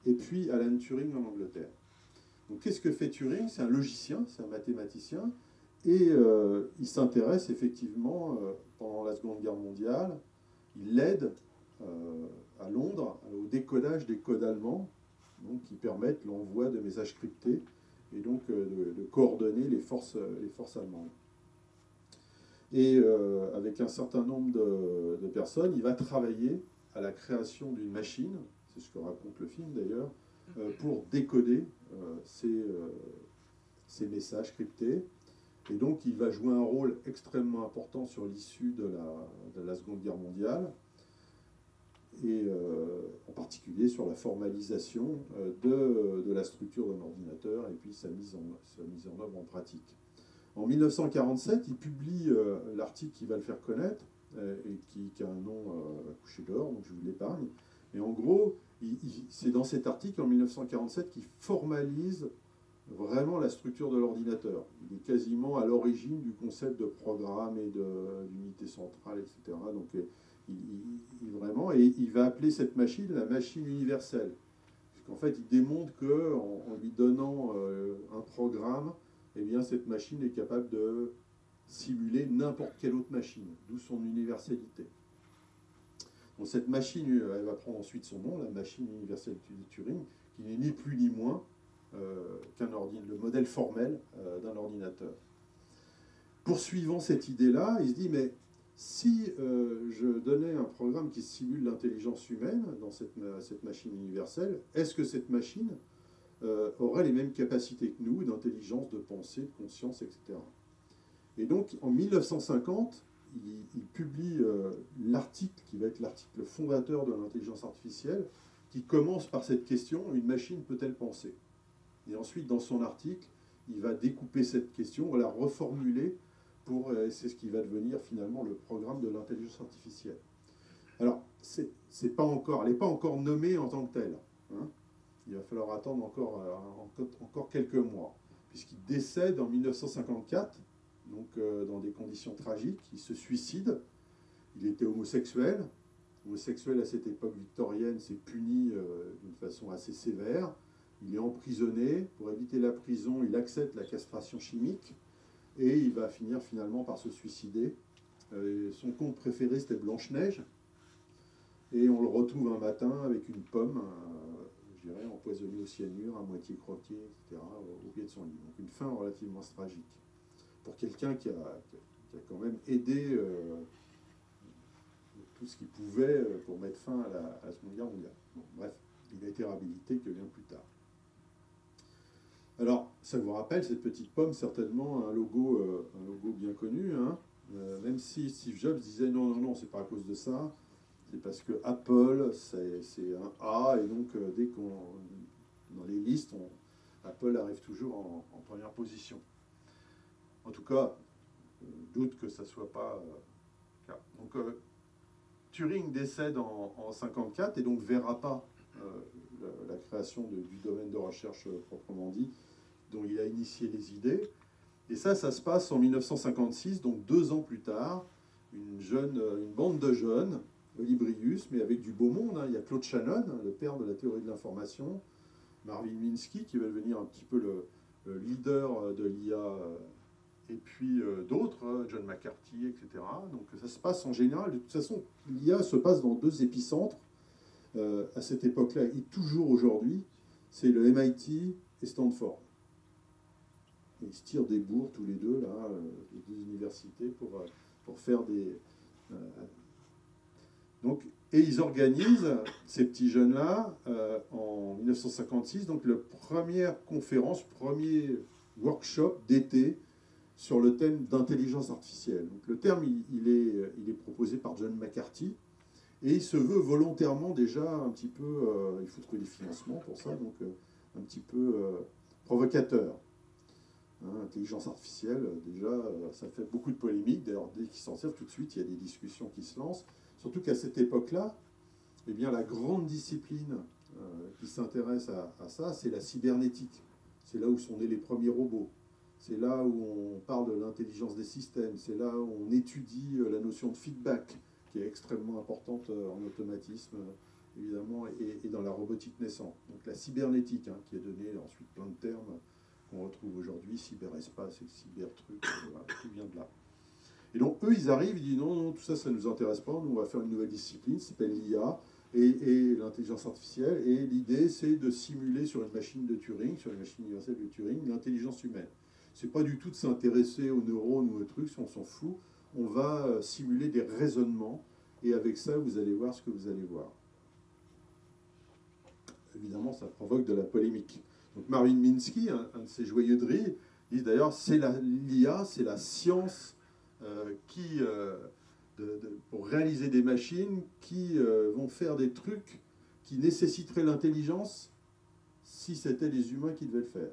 et puis Alan Turing en Angleterre. Donc qu'est-ce que fait Turing? C'est un logicien, c'est un mathématicien, et il s'intéresse effectivement, pendant la Seconde Guerre mondiale, il aide à Londres au décodage des codes allemands, donc qui permettent l'envoi de messages cryptés et donc de coordonner les forces allemandes. Et avec un certain nombre de personnes, il va travailler à la création d'une machine, c'est ce que raconte le film d'ailleurs, pour décoder ces messages cryptés. Et donc il va jouer un rôle extrêmement important sur l'issue de la Seconde Guerre mondiale, et en particulier sur la formalisation de la structure d'un ordinateur et puis sa mise en œuvre en pratique. En 1947, il publie l'article qui va le faire connaître, et qui a un nom couché dehors, donc je vous l'épargne. Mais en gros, c'est dans cet article, en 1947, qu'il formalise vraiment la structure de l'ordinateur. Il est quasiment à l'origine du concept de programme et d'unité centrale, etc. Donc, vraiment, et il va appeler cette machine la machine universelle. Parce qu'en fait, il démontre qu'en lui donnant un programme, eh bien, cette machine est capable de simuler n'importe quelle autre machine, d'où son universalité. Donc cette machine, elle va prendre ensuite son nom, la machine universelle de Turing, qui n'est ni plus ni moins le modèle formel d'un ordinateur. Poursuivant cette idée-là, il se dit, mais si je donnais un programme qui simule l'intelligence humaine dans cette machine universelle, est-ce que cette machine aurait les mêmes capacités que nous, d'intelligence, de pensée, de conscience, etc. Et donc, en 1950, il publie l'article qui va être l'article fondateur de l'intelligence artificielle, qui commence par cette question, une machine peut-elle penser? Et ensuite, dans son article, il va découper cette question, la reformuler, c'est ce qui va devenir finalement le programme de l'intelligence artificielle. Alors, elle n'est pas encore nommée en tant que telle, hein. Il va falloir attendre encore quelques mois, puisqu'il décède en 1954, donc dans des conditions tragiques. Il se suicide. Il était homosexuel. Homosexuel à cette époque victorienne, c'est puni d'une façon assez sévère. Il est emprisonné. Pour éviter la prison, il accepte la castration chimique et il va finir finalement par se suicider. Son conte préféré, c'était Blanche-Neige. Et on le retrouve un matin avec une pomme, je dirais, empoisonnée au cyanure, à moitié croquée, etc., au pied de son lit. Donc une fin relativement tragique. Pour quelqu'un qui a quand même aidé tout ce qu'il pouvait pour mettre fin à la Seconde Guerre mondiale. Bon, bref, il a été réhabilité que bien plus tard. Alors, ça vous rappelle, cette petite pomme, certainement un logo bien connu, hein, même si Steve Jobs disait non, c'est pas à cause de ça. C'est parce que Apple, c'est un A, et donc dès qu'on dans les listes, Apple arrive toujours en première position. En tout cas, je doute que ça ne soit pas le cas. Donc, Turing décède en 1954 et donc ne verra pas la création du domaine de recherche proprement dit, dont il a initié les idées. Et ça se passe en 1956, donc 2 ans plus tard, une bande de jeunes, Olibrius, mais avec du beau monde, hein. Il y a Claude Shannon, le père de la théorie de l'information, Marvin Minsky, qui va devenir un petit peu le leader de l'IA, et puis d'autres, John McCarthy, etc. Donc ça se passe en général, de toute façon, l'IA se passe dans 2 épicentres, à cette époque-là, et toujours aujourd'hui, c'est le MIT et Stanford. Ils se tirent des bourres tous les deux, là, les 2 universités, pour faire des... Donc, et ils organisent, ces petits jeunes-là, en 1956, donc la première conférence, premier workshop d'été sur le thème d'intelligence artificielle. Donc, le terme, il est proposé par John McCarthy, et il se veut volontairement déjà un petit peu, il faut trouver des financements pour ça, donc un petit peu provocateur. Hein, intelligence artificielle, déjà, ça fait beaucoup de polémiques. D'ailleurs, dès qu'ils s'en servent, tout de suite, il y a des discussions qui se lancent. Surtout qu'à cette époque-là, eh bien, la grande discipline qui s'intéresse à ça, c'est la cybernétique. C'est là où sont nés les premiers robots. C'est là où on parle de l'intelligence des systèmes. C'est là où on étudie la notion de feedback, qui est extrêmement importante en automatisme, évidemment, et dans la robotique naissante. Donc la cybernétique, hein, qui a donné ensuite plein de termes qu'on retrouve aujourd'hui, cyberespace et cybertruc, voilà, tout vient de là. Et donc eux, ils arrivent, ils disent non, tout ça, ça ne nous intéresse pas, nous on va faire une nouvelle discipline, ça s'appelle l'IA, et l'intelligence artificielle. Et l'idée, c'est de simuler sur une machine de Turing, sur une machine universelle de Turing, l'intelligence humaine. C'est pas du tout de s'intéresser aux neurones ou aux trucs, on s'en fout. On va simuler des raisonnements, et avec ça, vous allez voir ce que vous allez voir. Évidemment, ça provoque de la polémique. Donc Marvin Minsky, un de ses joyeux de rire, dit d'ailleurs, l'IA, c'est la science pour réaliser des machines qui vont faire des trucs qui nécessiteraient l'intelligence si c'était les humains qui devaient le faire.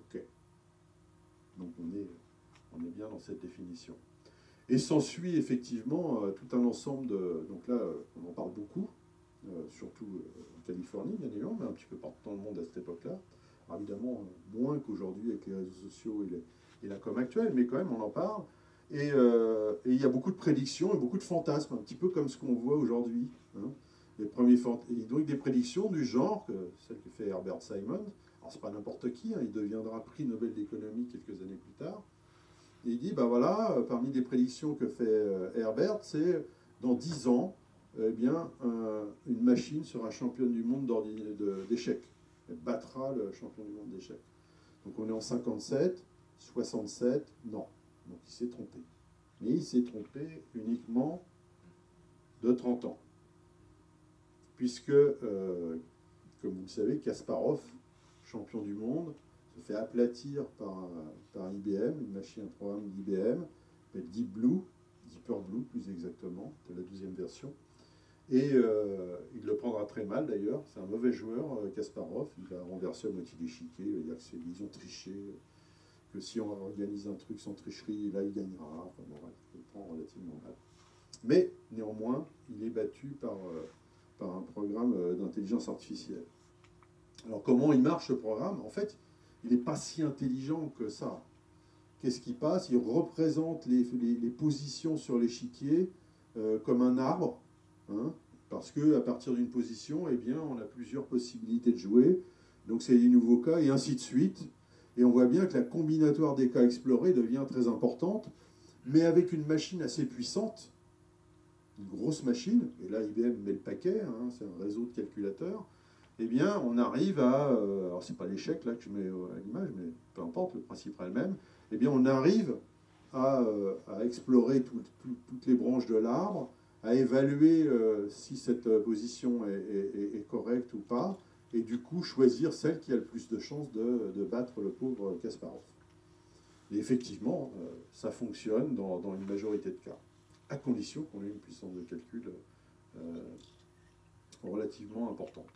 Ok. Donc on est bien dans cette définition. Et s'ensuit effectivement tout un ensemble de... Donc là, on en parle beaucoup, surtout en Californie, bien évidemment, mais un petit peu partout dans le monde à cette époque-là. Alors évidemment, moins qu'aujourd'hui avec les réseaux sociaux et la com actuelle, mais quand même, on en parle. Et il y a beaucoup de prédictions et beaucoup de fantasmes, un petit peu comme ce qu'on voit aujourd'hui. Hein. Les premiers et donc des prédictions du genre, celle que fait Herbert Simon. Alors c'est pas n'importe qui, hein, il deviendra prix Nobel d'économie quelques années plus tard. Et il dit, ben voilà, parmi les prédictions que fait Herbert, c'est dans 10 ans, eh bien, une machine sera championne du monde d'échecs. Elle battra le champion du monde d'échecs. Donc on est en 57, 67, non. Donc il s'est trompé. Mais il s'est trompé uniquement de 30 ans. Puisque, comme vous le savez, Kasparov, champion du monde, se fait aplatir par IBM, une machine, un programme d'IBM, Deep Blue, Deeper Blue plus exactement, c'est la 12e version. Et il le prendra très mal d'ailleurs, c'est un mauvais joueur, Kasparov, il va renverser à moitié l'échiquier, il va dire qu'ils ont triché, que si on organise un truc sans tricherie, là il gagnera, enfin bon, ouais, il le prend relativement mal. Mais néanmoins, il est battu par un programme d'intelligence artificielle. Alors comment il marche ce programme? En fait, il n'est pas si intelligent que ça. Qu'est-ce qui passe? Il représente les positions sur l'échiquier comme un arbre, hein, parce qu'à partir d'une position, eh bien, on a plusieurs possibilités de jouer. Donc c'est les nouveaux cas, et ainsi de suite. Et on voit bien que la combinatoire des cas explorés devient très importante, mais avec une machine assez puissante, une grosse machine, et là IBM met le paquet, hein, c'est un réseau de calculateurs, eh bien on arrive à, alors c'est pas l'échec là que je mets à l'image, mais peu importe, le principe est le même, eh bien on arrive à explorer toutes les branches de l'arbre, à évaluer si cette position est correcte ou pas, et du coup choisir celle qui a le plus de chances de battre le pauvre Kasparov. Et effectivement, ça fonctionne dans une majorité de cas, à condition qu'on ait une puissance de calcul relativement importante.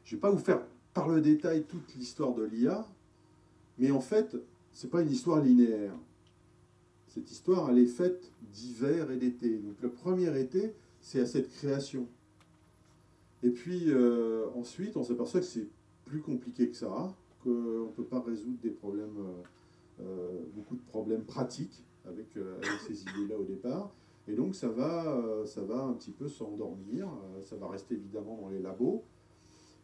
Je ne vais pas vous faire par le détail toute l'histoire de l'IA, mais en fait, ce n'est pas une histoire linéaire. Cette histoire, elle est faite d'hiver et d'été. Donc le premier été, c'est à cette création. Et puis ensuite, on s'aperçoit que c'est plus compliqué que ça, qu'on ne peut pas résoudre des problèmes, beaucoup de problèmes pratiques avec ces idées-là au départ. Et donc ça va un petit peu s'endormir, ça va rester évidemment dans les labos.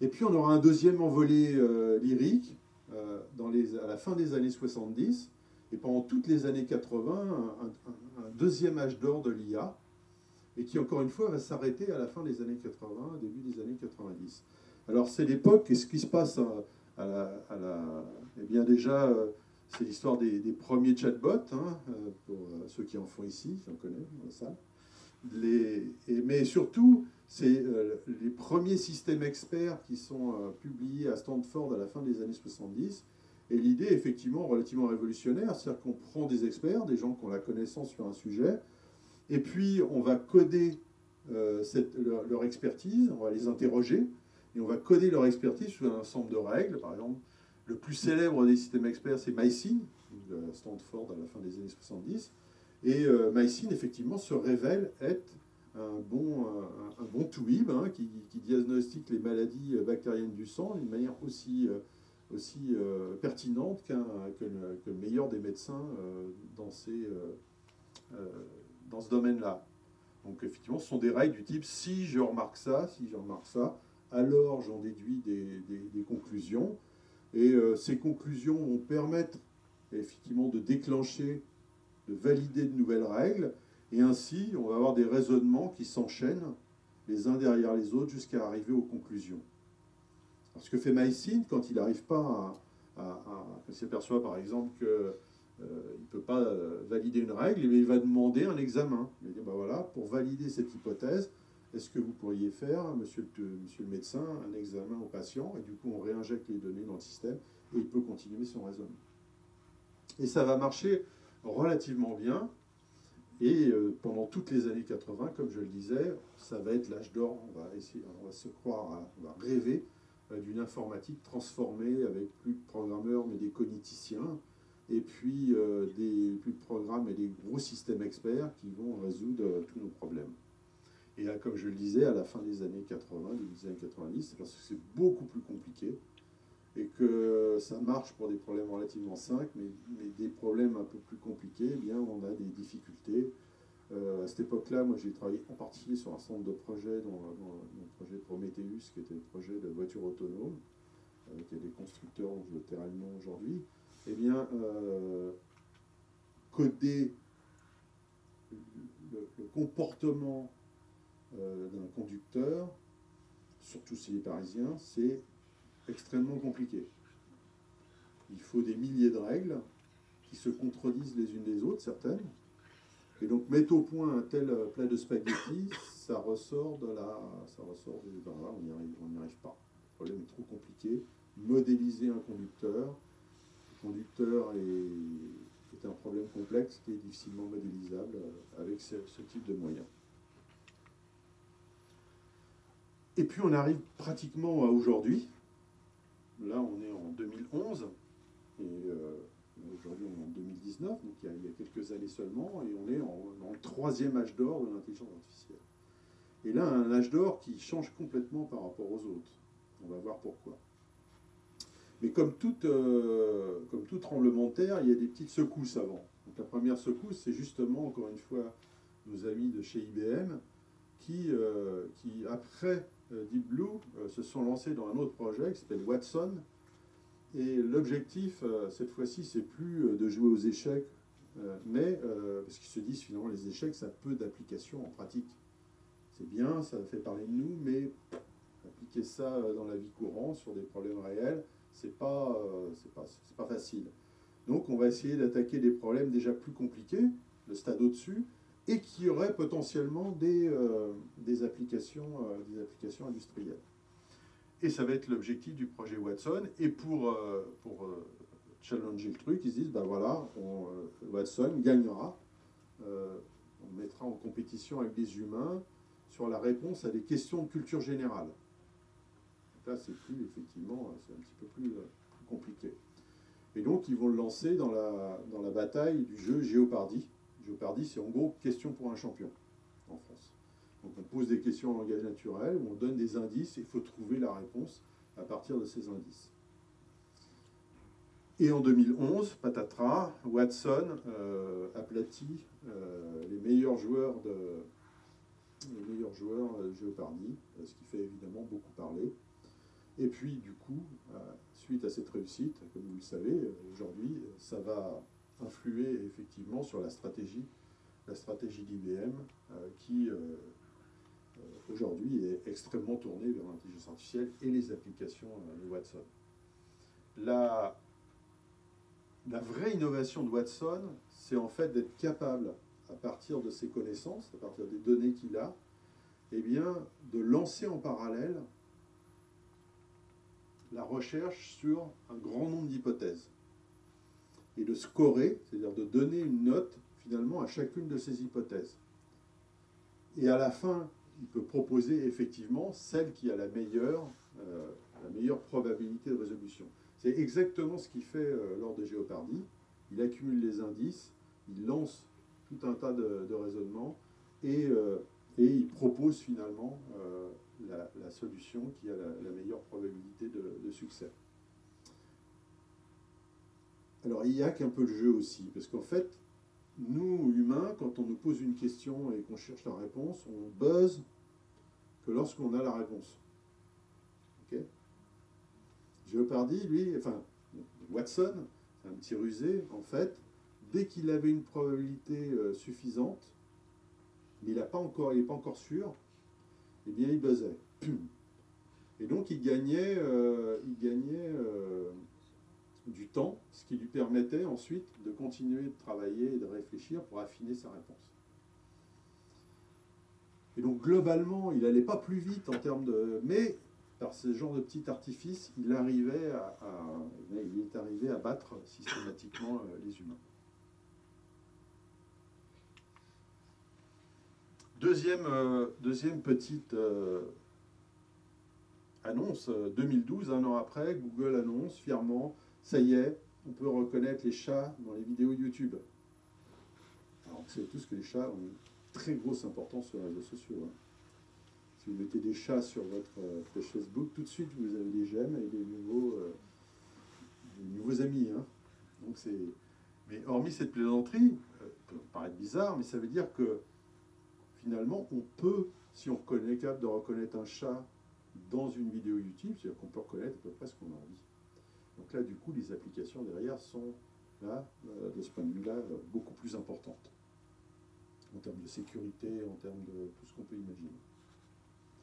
Et puis on aura un deuxième envolé lyrique à la fin des années 70, et pendant toutes les années 80, un deuxième âge d'or de l'IA, et qui encore une fois va s'arrêter à la fin des années 80, début des années 90. Alors c'est l'époque, et ce qui se passe eh bien déjà, c'est l'histoire des premiers chatbots, hein, pour ceux qui en font ici, j'en connais dans la salle. Mais surtout, c'est les premiers systèmes experts qui sont publiés à Stanford à la fin des années 70. Et l'idée, effectivement, relativement révolutionnaire, c'est-à-dire qu'on prend des experts, des gens qui ont la connaissance sur un sujet, et puis on va coder leur expertise, on va les interroger, et on va coder leur expertise sous un ensemble de règles. Par exemple, le plus célèbre des systèmes experts, c'est Mycene, de Stanford à la fin des années 70. Et Mycene, effectivement, se révèle être un bon TWIB, hein, qui diagnostique les maladies bactériennes du sang d'une manière aussi pertinente que le meilleur des médecins dans ce domaine-là. Donc effectivement, ce sont des règles du type si je remarque ça, alors j'en déduis des conclusions. Et ces conclusions vont permettre effectivement de déclencher, de valider de nouvelles règles. Et ainsi, on va avoir des raisonnements qui s'enchaînent les uns derrière les autres jusqu'à arriver aux conclusions. Alors, ce que fait Maysin, quand il n'arrive pas il s'aperçoit par exemple qu'il ne peut pas valider une règle, il va demander un examen. Il va dire, ben voilà, pour valider cette hypothèse, est-ce que vous pourriez faire, monsieur le médecin, un examen au patient, et du coup on réinjecte les données dans le système, et il peut continuer son raisonnement. Et ça va marcher relativement bien, et pendant toutes les années 80, comme je le disais, ça va être l'âge d'or, on va se croire, on va rêver d'une informatique transformée avec plus de programmeurs mais des cognéticiens, et puis plus de programmes et des gros systèmes experts qui vont résoudre tous nos problèmes. Et là, comme je le disais, à la fin des années 80, des années 90, c'est parce que c'est beaucoup plus compliqué et que ça marche pour des problèmes relativement simples, mais des problèmes un peu plus compliqués, eh bien, on a des difficultés. À cette époque-là, moi j'ai travaillé en particulier sur un centre de projets, dans le projet Prometheus, qui était le projet de voiture autonome, qui est des constructeurs dont je tairai le nom aujourd'hui. Eh bien, coder le comportement d'un conducteur, surtout s'il est parisien, c'est extrêmement compliqué. Il faut des milliers de règles qui se contredisent les unes des autres, certaines. Et donc mettre au point un tel plat de spaghettis, ça ressort de la... on n'y arrive pas. Le problème est trop compliqué. Modéliser un conducteur, le conducteur est un problème complexe qui est difficilement modélisable avec ce type de moyens. Et puis on arrive pratiquement à aujourd'hui. Là on est en 2011, et aujourd'hui on est en 2019, donc il y a quelques années seulement, et on est dans le troisième âge d'or de l'intelligence artificielle. Et là un âge d'or qui change complètement par rapport aux autres. On va voir pourquoi. Mais comme tout tremblement de terre, il y a des petites secousses avant. Donc la première secousse, c'est justement, encore une fois, nos amis de chez IBM, qui après Deep Blue, se sont lancés dans un autre projet qui s'appelle Watson. Et l'objectif, cette fois-ci, c'est plus de jouer aux échecs, mais parce qu'ils se disent finalement les échecs, ça a peu d'applications en pratique. C'est bien, ça fait parler de nous, mais appliquer ça dans la vie courante, sur des problèmes réels, c'est pas facile. Donc on va essayer d'attaquer des problèmes déjà plus compliqués, le stade au-dessus, et qui auraient potentiellement des applications industrielles. Et ça va être l'objectif du projet Watson. Et pour challenger le truc, ils se disent, ben voilà, Watson gagnera. On mettra en compétition avec des humains sur la réponse à des questions de culture générale. Donc là, c'est un petit peu plus compliqué. Et donc, ils vont le lancer dans la bataille du jeu Jeopardy. Jeopardy, c'est en gros question pour un champion en France. Donc on pose des questions en langage naturel, où on donne des indices et il faut trouver la réponse à partir de ces indices. Et en 2011, patatras, Watson aplatit les meilleurs joueurs Jeopardy, ce qui fait évidemment beaucoup parler. Et puis du coup, suite à cette réussite, comme vous le savez, aujourd'hui, ça va influer effectivement sur la stratégie d'IBM qui aujourd'hui est extrêmement tournée vers l'intelligence artificielle et les applications de Watson. La vraie innovation de Watson, c'est en fait d'être capable, à partir de ses connaissances, à partir des données qu'il a, eh bien, de lancer en parallèle la recherche sur un grand nombre d'hypothèses. Et de scorer, c'est-à-dire de donner une note finalement à chacune de ces hypothèses. Et à la fin, il peut proposer effectivement celle qui a la meilleure probabilité de résolution. C'est exactement ce qu'il fait lors de Jeopardy. Il accumule les indices, il lance tout un tas de raisonnements et il propose finalement la solution qui a la meilleure probabilité de succès. Alors il y a qu'un peu le jeu aussi, parce qu'en fait, nous, humains, quand on nous pose une question et qu'on cherche la réponse, on buzz que lorsqu'on a la réponse. Okay. Jeopardy, Watson, c'est un petit rusé, en fait, dès qu'il avait une probabilité suffisante, mais il n'est pas encore sûr, eh bien, il buzzait. Et donc, il gagnait du temps, ce qui lui permettait ensuite de continuer de travailler et de réfléchir pour affiner sa réponse. Et donc, globalement, il n'allait pas plus vite en termes de... Mais, par ce genre de petit artifice, il est arrivé à battre systématiquement les humains. Deuxième petite annonce, 2012, un an après, Google annonce fièrement, ça y est, on peut reconnaître les chats dans les vidéos YouTube. Alors, vous savez tous que les chats ont une très grosse importance sur les réseaux sociaux. Hein. Si vous mettez des chats sur votre page Facebook, tout de suite vous avez des j'aime et des nouveaux amis. Hein. Donc mais hormis cette plaisanterie, ça peut paraître bizarre, mais ça veut dire que finalement, on peut, si on est capable de reconnaître un chat dans une vidéo YouTube, c'est-à-dire qu'on peut reconnaître à peu près ce qu'on a envie. Donc là, du coup, les applications derrière sont, là, de ce point de vue-là, beaucoup plus importantes. En termes de sécurité, en termes de tout ce qu'on peut imaginer.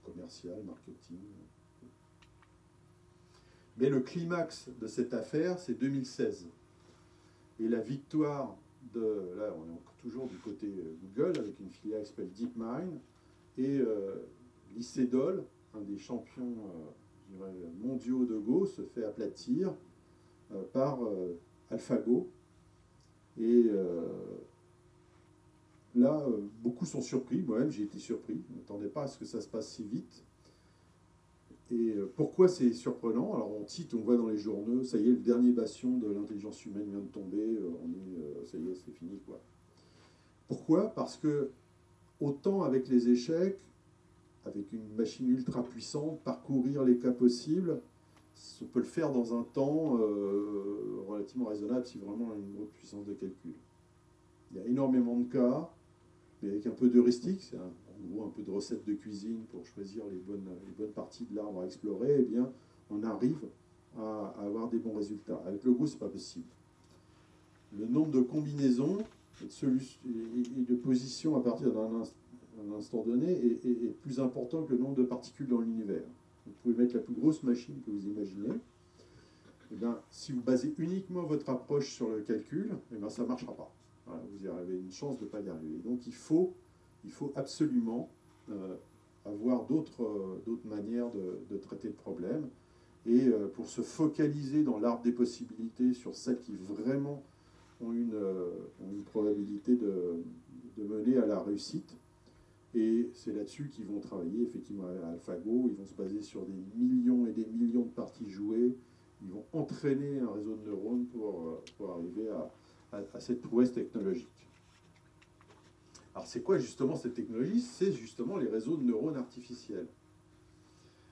Commercial, marketing. Mais le climax de cette affaire, c'est 2016. Et la victoire là, on est toujours du côté Google, avec une filiale qui s'appelle DeepMind, et Lee Sedol, un des champions mondiaux de Go, se fait aplatir par AlphaGo. Et là, beaucoup sont surpris, moi-même j'ai été surpris, je ne m'attendais pas à ce que ça se passe si vite. Et pourquoi c'est surprenant? Alors on voit dans les journaux, ça y est, le dernier bastion de l'intelligence humaine vient de tomber, ça y est, c'est fini, quoi. Pourquoi? Parce que, autant avec les échecs, avec une machine ultra puissante, parcourir les cas possibles, on peut le faire dans un temps relativement raisonnable si vraiment on a une grosse puissance de calcul. Il y a énormément de cas, mais avec un peu d'heuristique, c'est en gros un peu de recettes de cuisine pour choisir les bonnes parties de l'arbre à explorer, eh bien, on arrive à avoir des bons résultats. Avec le Go, ce n'est pas possible. Le nombre de combinaisons et de positions à partir d'un instant donné est plus important que le nombre de particules dans l'univers. Vous pouvez mettre la plus grosse machine que vous imaginez. Eh bien, si vous basez uniquement votre approche sur le calcul, eh bien, ça ne marchera pas. Voilà, vous avez une chance de ne pas y arriver. Donc il faut absolument avoir d'autres manières de traiter le problème. Et pour se focaliser dans l'arbre des possibilités sur celles qui vraiment ont une probabilité de mener à la réussite. Et c'est là-dessus qu'ils vont travailler, effectivement, à AlphaGo. Ils vont se baser sur des millions et des millions de parties jouées. Ils vont entraîner un réseau de neurones pour arriver à cette prouesse technologique. Alors c'est quoi justement cette technologie? C'est justement les réseaux de neurones artificiels.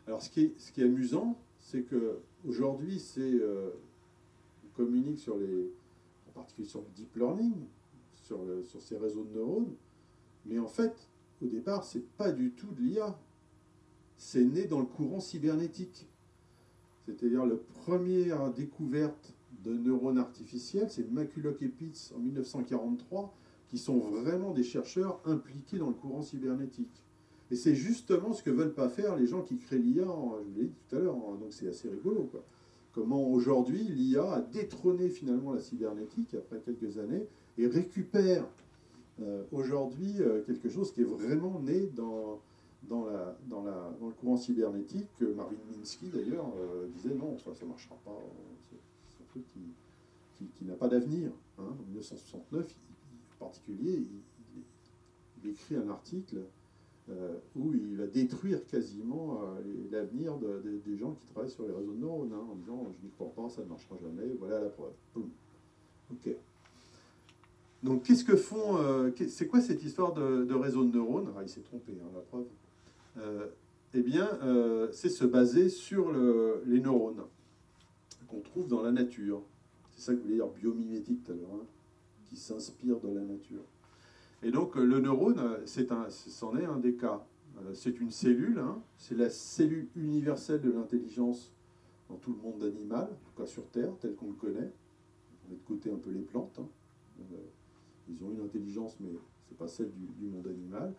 Alors ce qui est amusant, c'est qu'aujourd'hui, on communique en particulier sur le deep learning, sur ces réseaux de neurones, mais en fait, au départ, c'est pas du tout de l'IA. C'est né dans le courant cybernétique. C'est-à-dire la première découverte de neurones artificiels, c'est McCulloch et Pitts en 1943, qui sont vraiment des chercheurs impliqués dans le courant cybernétique. Et c'est justement ce que ne veulent pas faire les gens qui créent l'IA, je vous l'ai dit tout à l'heure, donc c'est assez rigolo, quoi. Comment aujourd'hui l'IA a détrôné finalement la cybernétique après quelques années et récupère aujourd'hui quelque chose qui est vraiment né dans le courant cybernétique, que Marvin Minsky d'ailleurs disait non, ça ne marchera pas, c'est un truc qui n'a pas d'avenir. Hein. En 1969, en particulier, il écrit un article où il va détruire quasiment l'avenir des gens qui travaillent sur les réseaux de neurones, hein, en disant je n'y crois pas, ça ne marchera jamais, voilà la preuve. Boum. Ok. Donc qu'est-ce que font, c'est quoi cette histoire de réseau de neurones? Ah, il s'est trompé, hein, la preuve. Eh bien, c'est se baser sur les neurones qu'on trouve dans la nature. C'est ça que vous voulez dire biomimétique tout à l'heure, hein, qui s'inspire de la nature. Et donc le neurone, c'en est un des cas. C'est une cellule, hein, c'est la cellule universelle de l'intelligence dans tout le monde animal, en tout cas sur Terre, tel qu'on le connaît. On met de côté un peu les plantes. Hein. Ils ont une intelligence, mais ce n'est pas celle du monde animal.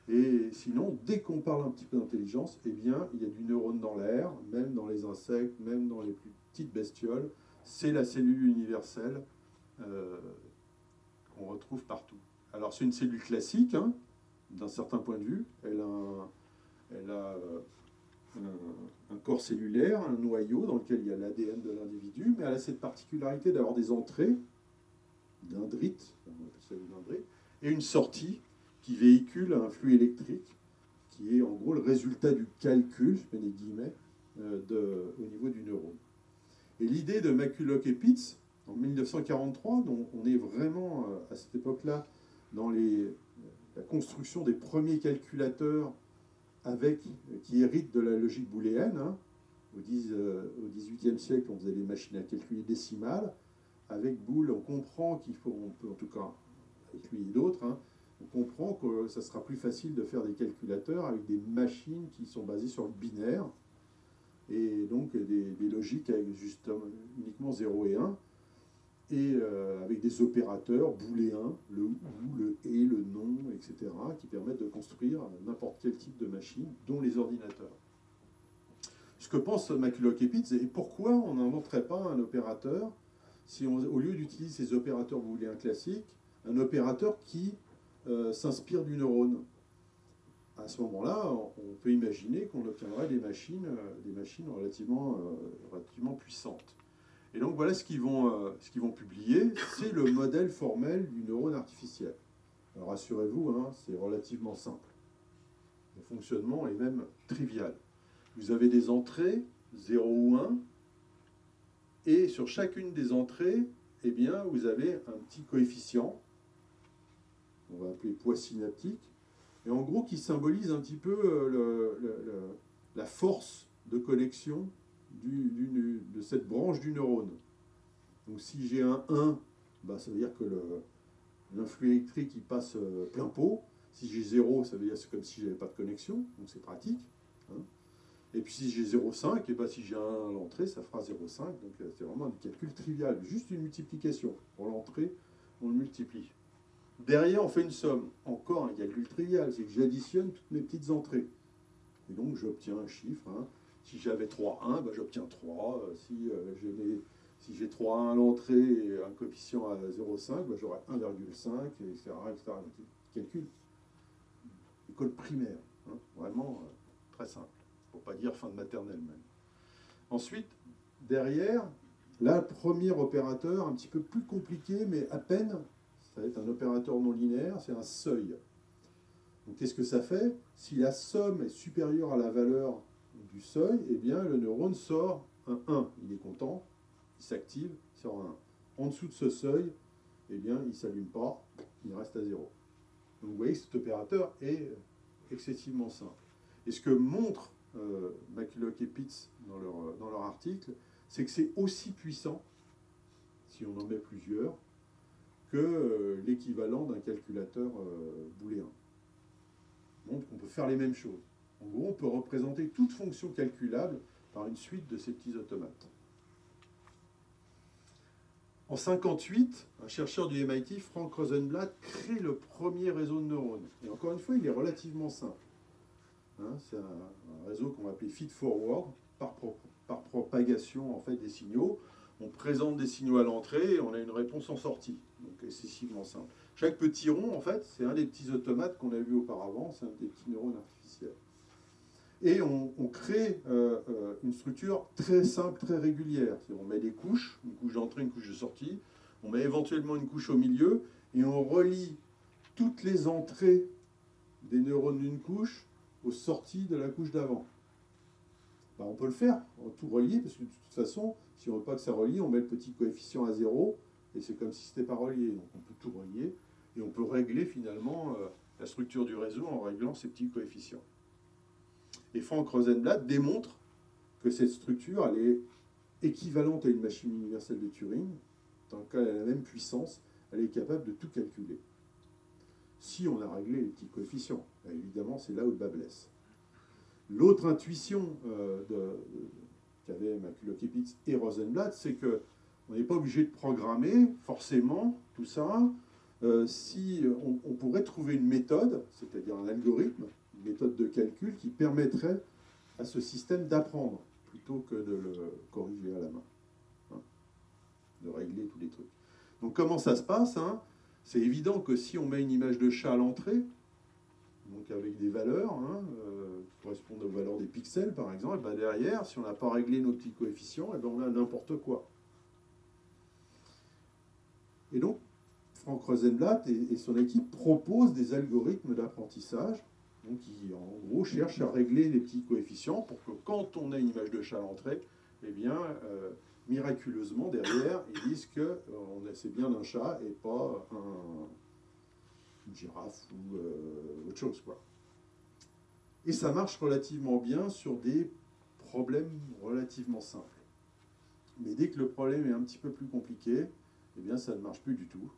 Et sinon, dès qu'on parle un petit peu d'intelligence, eh bien, il y a du neurone dans l'air, même dans les insectes, même dans les plus petites bestioles. C'est la cellule universelle qu'on retrouve partout. Alors, c'est une cellule classique, hein, d'un certain point de vue. Elle a un corps cellulaire, un noyau dans lequel il y a l'ADN de l'individu, mais elle a cette particularité d'avoir des entrées, dendrites, on appelle ça des dendrites, et une sortie qui véhicule un flux électrique, qui est en gros le résultat du calcul, je mets les guillemets, au niveau du neurone. Et l'idée de McCulloch-Pitts, en 1943, donc on est vraiment à cette époque-là dans la construction des premiers calculateurs qui héritent de la logique booléenne. Hein. Au XVIIIe siècle, on faisait des machines à calculer décimales. Avec Boole, on comprend on peut en tout cas, avec lui et d'autres, hein, on comprend que ça sera plus facile de faire des calculateurs avec des machines qui sont basées sur le binaire, et donc des logiques avec justement uniquement 0 et 1, et avec des opérateurs booléens, le ou, le et, le non, etc., qui permettent de construire n'importe quel type de machine, dont les ordinateurs. Ce que pense McCulloch-Pitts, c'est pourquoi on n'inventerait pas un opérateur, si au lieu d'utiliser ces opérateurs booléens classiques, un opérateur qui s'inspire du neurone. À ce moment-là, on peut imaginer qu'on obtiendrait des machines relativement puissantes. Et donc voilà ce qu'ils vont publier, c'est le modèle formel du neurone artificiel. Alors rassurez-vous, hein, c'est relativement simple. Le fonctionnement est même trivial. Vous avez des entrées, 0 ou 1, et sur chacune des entrées, eh bien, vous avez un petit coefficient, on va appeler poids synaptique, et en gros qui symbolise un petit peu la force de connexion de cette branche du neurone. Donc si j'ai un 1, bah, ça veut dire que l'influx électrique il passe plein pot. Si j'ai 0, ça veut dire que c'est comme si je n'avais pas de connexion, donc c'est pratique. Hein. Et puis si j'ai 0,5, et bah, si j'ai 1 à l'entrée, ça fera 0,5. Donc c'est vraiment un calcul trivial, juste une multiplication. Pour l'entrée, on le multiplie. Derrière, on fait une somme. Encore un calcul trivial, c'est que j'additionne toutes mes petites entrées. Et donc j'obtiens un chiffre. Hein. Si j'avais 3,1, bah, j'obtiens 3. Si j'ai 3,1 à l'entrée et un coefficient à 0,5, bah, j'aurai 1,5, etc. Calcul. École primaire. Hein. Vraiment très simple. Pour ne pas dire fin de maternelle même. Ensuite, derrière, là, le premier opérateur, un petit peu plus compliqué, mais à peine, ça va être un opérateur non linéaire, c'est un seuil. Donc qu'est-ce que ça fait? Si la somme est supérieure à la valeur du seuil, eh bien le neurone sort un 1. Il est content, il s'active, il sort un 1. En dessous de ce seuil, eh bien il ne s'allume pas, il reste à 0. Donc vous voyez que cet opérateur est excessivement simple. Et ce que montre McCulloch-Pitts dans leur article, c'est que c'est aussi puissant, si on en met plusieurs, que l'équivalent d'un calculateur booléen. Montre qu'on peut faire les mêmes choses. En gros, on peut représenter toute fonction calculable par une suite de ces petits automates. En 1958, un chercheur du MIT, Frank Rosenblatt, crée le premier réseau de neurones. Et encore une fois, il est relativement simple. Hein, c'est un réseau qu'on va appeler feed-forward, par propagation en fait, des signaux. On présente des signaux à l'entrée et on a une réponse en sortie. Donc excessivement simple. Chaque petit rond, en fait, c'est un des petits automates qu'on a vu auparavant, c'est un des petits neurones artificiels. Et on crée une structure très simple, très régulière. On met des couches, une couche d'entrée, une couche de sortie. On met éventuellement une couche au milieu et on relie toutes les entrées des neurones d'une couche aux sorties de la couche d'avant. Ben, on peut le faire, on peut tout relier, parce que de toute façon, si on ne veut pas que ça relie, on met le petit coefficient à 0, et c'est comme si ce n'était pas relié. Donc on peut tout relier, et on peut régler finalement la structure du réseau en réglant ces petits coefficients. Et Frank Rosenblatt démontre que cette structure, elle est équivalente à une machine universelle de Turing, tant qu'elle a la même puissance, elle est capable de tout calculer. Si on a réglé les petits coefficients. Et évidemment, c'est là où le bas blesse. L'autre intuition qu'avaient McCulloch-Pitts et Rosenblatt, c'est qu'on n'est pas obligé de programmer forcément tout ça. si on pourrait trouver une méthode, c'est-à-dire un algorithme, une méthode de calcul qui permettrait à ce système d'apprendre, plutôt que de le corriger à la main, hein, de régler tous les trucs. Donc comment ça se passe, hein? C'est évident que si on met une image de chat à l'entrée, donc avec des valeurs, hein, qui correspondent aux valeurs des pixels par exemple, ben derrière, si on n'a pas réglé nos petits coefficients, ben on a n'importe quoi. Et donc, Frank Rosenblatt et son équipe proposent des algorithmes d'apprentissage, donc qui en gros cherchent à régler les petits coefficients pour que quand on a une image de chat à l'entrée, eh bien, miraculeusement derrière, ils disent que c'est bien un chat et pas une girafe ou autre chose, quoi. Et ça marche relativement bien sur des problèmes relativement simples. Mais dès que le problème est un petit peu plus compliqué, eh bien ça ne marche plus du tout.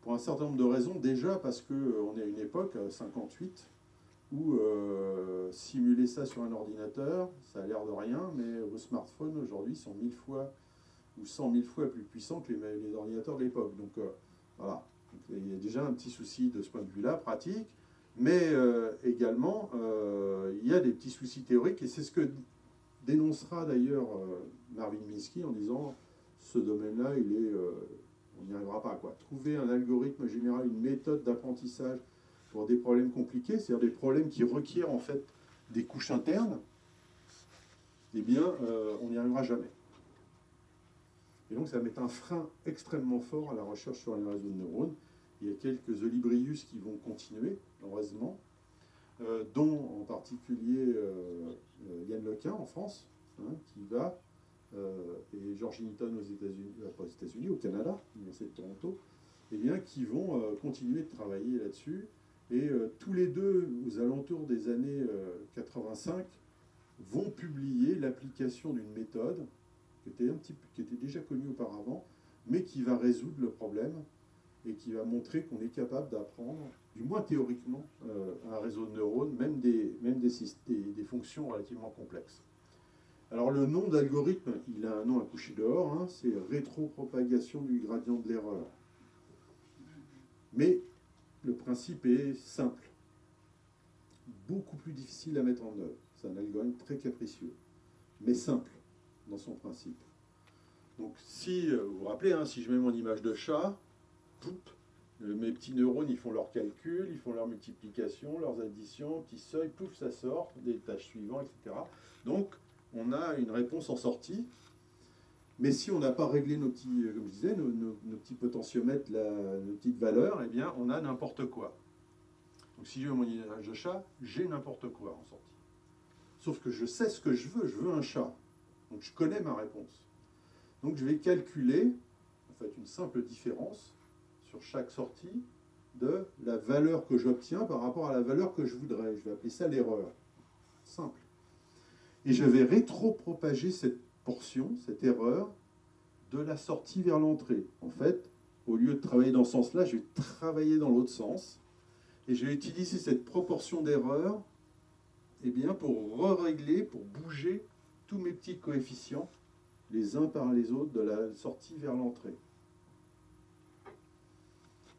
Pour un certain nombre de raisons, déjà parce qu'on est à une époque, 58, où simuler ça sur un ordinateur, ça a l'air de rien, mais vos smartphones aujourd'hui sont 1000 fois ou 100 000 fois plus puissants que les ordinateurs de l'époque. Donc voilà, donc, il y a déjà un petit souci de ce point de vue-là, pratique, mais également il y a des petits soucis théoriques, et c'est ce que dénoncera d'ailleurs Marvin Minsky en disant ce domaine-là, on n'y arrivera pas, quoi. Trouver un algorithme général, une méthode d'apprentissage pour des problèmes compliqués, c'est-à-dire des problèmes qui requièrent en fait des couches internes, eh bien, on n'y arrivera jamais. Et donc, ça met un frein extrêmement fort à la recherche sur les réseaux de neurones. Il y a quelques Olibrius qui vont continuer, heureusement, dont en particulier Yann Lequin en France, hein, qui va, et George Hinton aux États-Unis, pas aux États-Unis, au Canada, l'Université de Toronto, eh bien, qui vont continuer de travailler là-dessus. Et tous les deux, aux alentours des années 85, vont publier l'application d'une méthode qui était déjà connue auparavant, mais qui va résoudre le problème et qui va montrer qu'on est capable d'apprendre, du moins théoriquement, un réseau de neurones, même des fonctions relativement complexes. Alors le nom d'algorithme, il a un nom à coucher dehors, hein, c'est rétropropagation du gradient de l'erreur. Mais le principe est simple, beaucoup plus difficile à mettre en œuvre. C'est un algorithme très capricieux, mais simple dans son principe. Donc si, vous vous rappelez, hein, si je mets mon image de chat, poup, mes petits neurones, ils font leurs calculs, ils font leur multiplication, leurs additions, petits seuils, pouf, ça sort, des tâches suivantes, etc. Donc, on a une réponse en sortie. Mais si on n'a pas réglé nos petits, comme je disais, nos petits potentiomètres, nos petites valeurs, eh bien, on a n'importe quoi. Donc, si je veux mon image de chat, j'ai n'importe quoi en sortie. Sauf que je sais ce que je veux un chat. Donc, je connais ma réponse. Donc, je vais calculer, en fait, une simple différence sur chaque sortie de la valeur que j'obtiens par rapport à la valeur que je voudrais. Je vais appeler ça l'erreur. Simple. Et je vais rétropropager cette portion, cette erreur, de la sortie vers l'entrée. En fait, au lieu de travailler dans ce sens-là, je vais travailler dans l'autre sens. Et je vais utiliser cette proportion d'erreur pour régler, pour bouger tous mes petits coefficients, les uns par les autres, de la sortie vers l'entrée.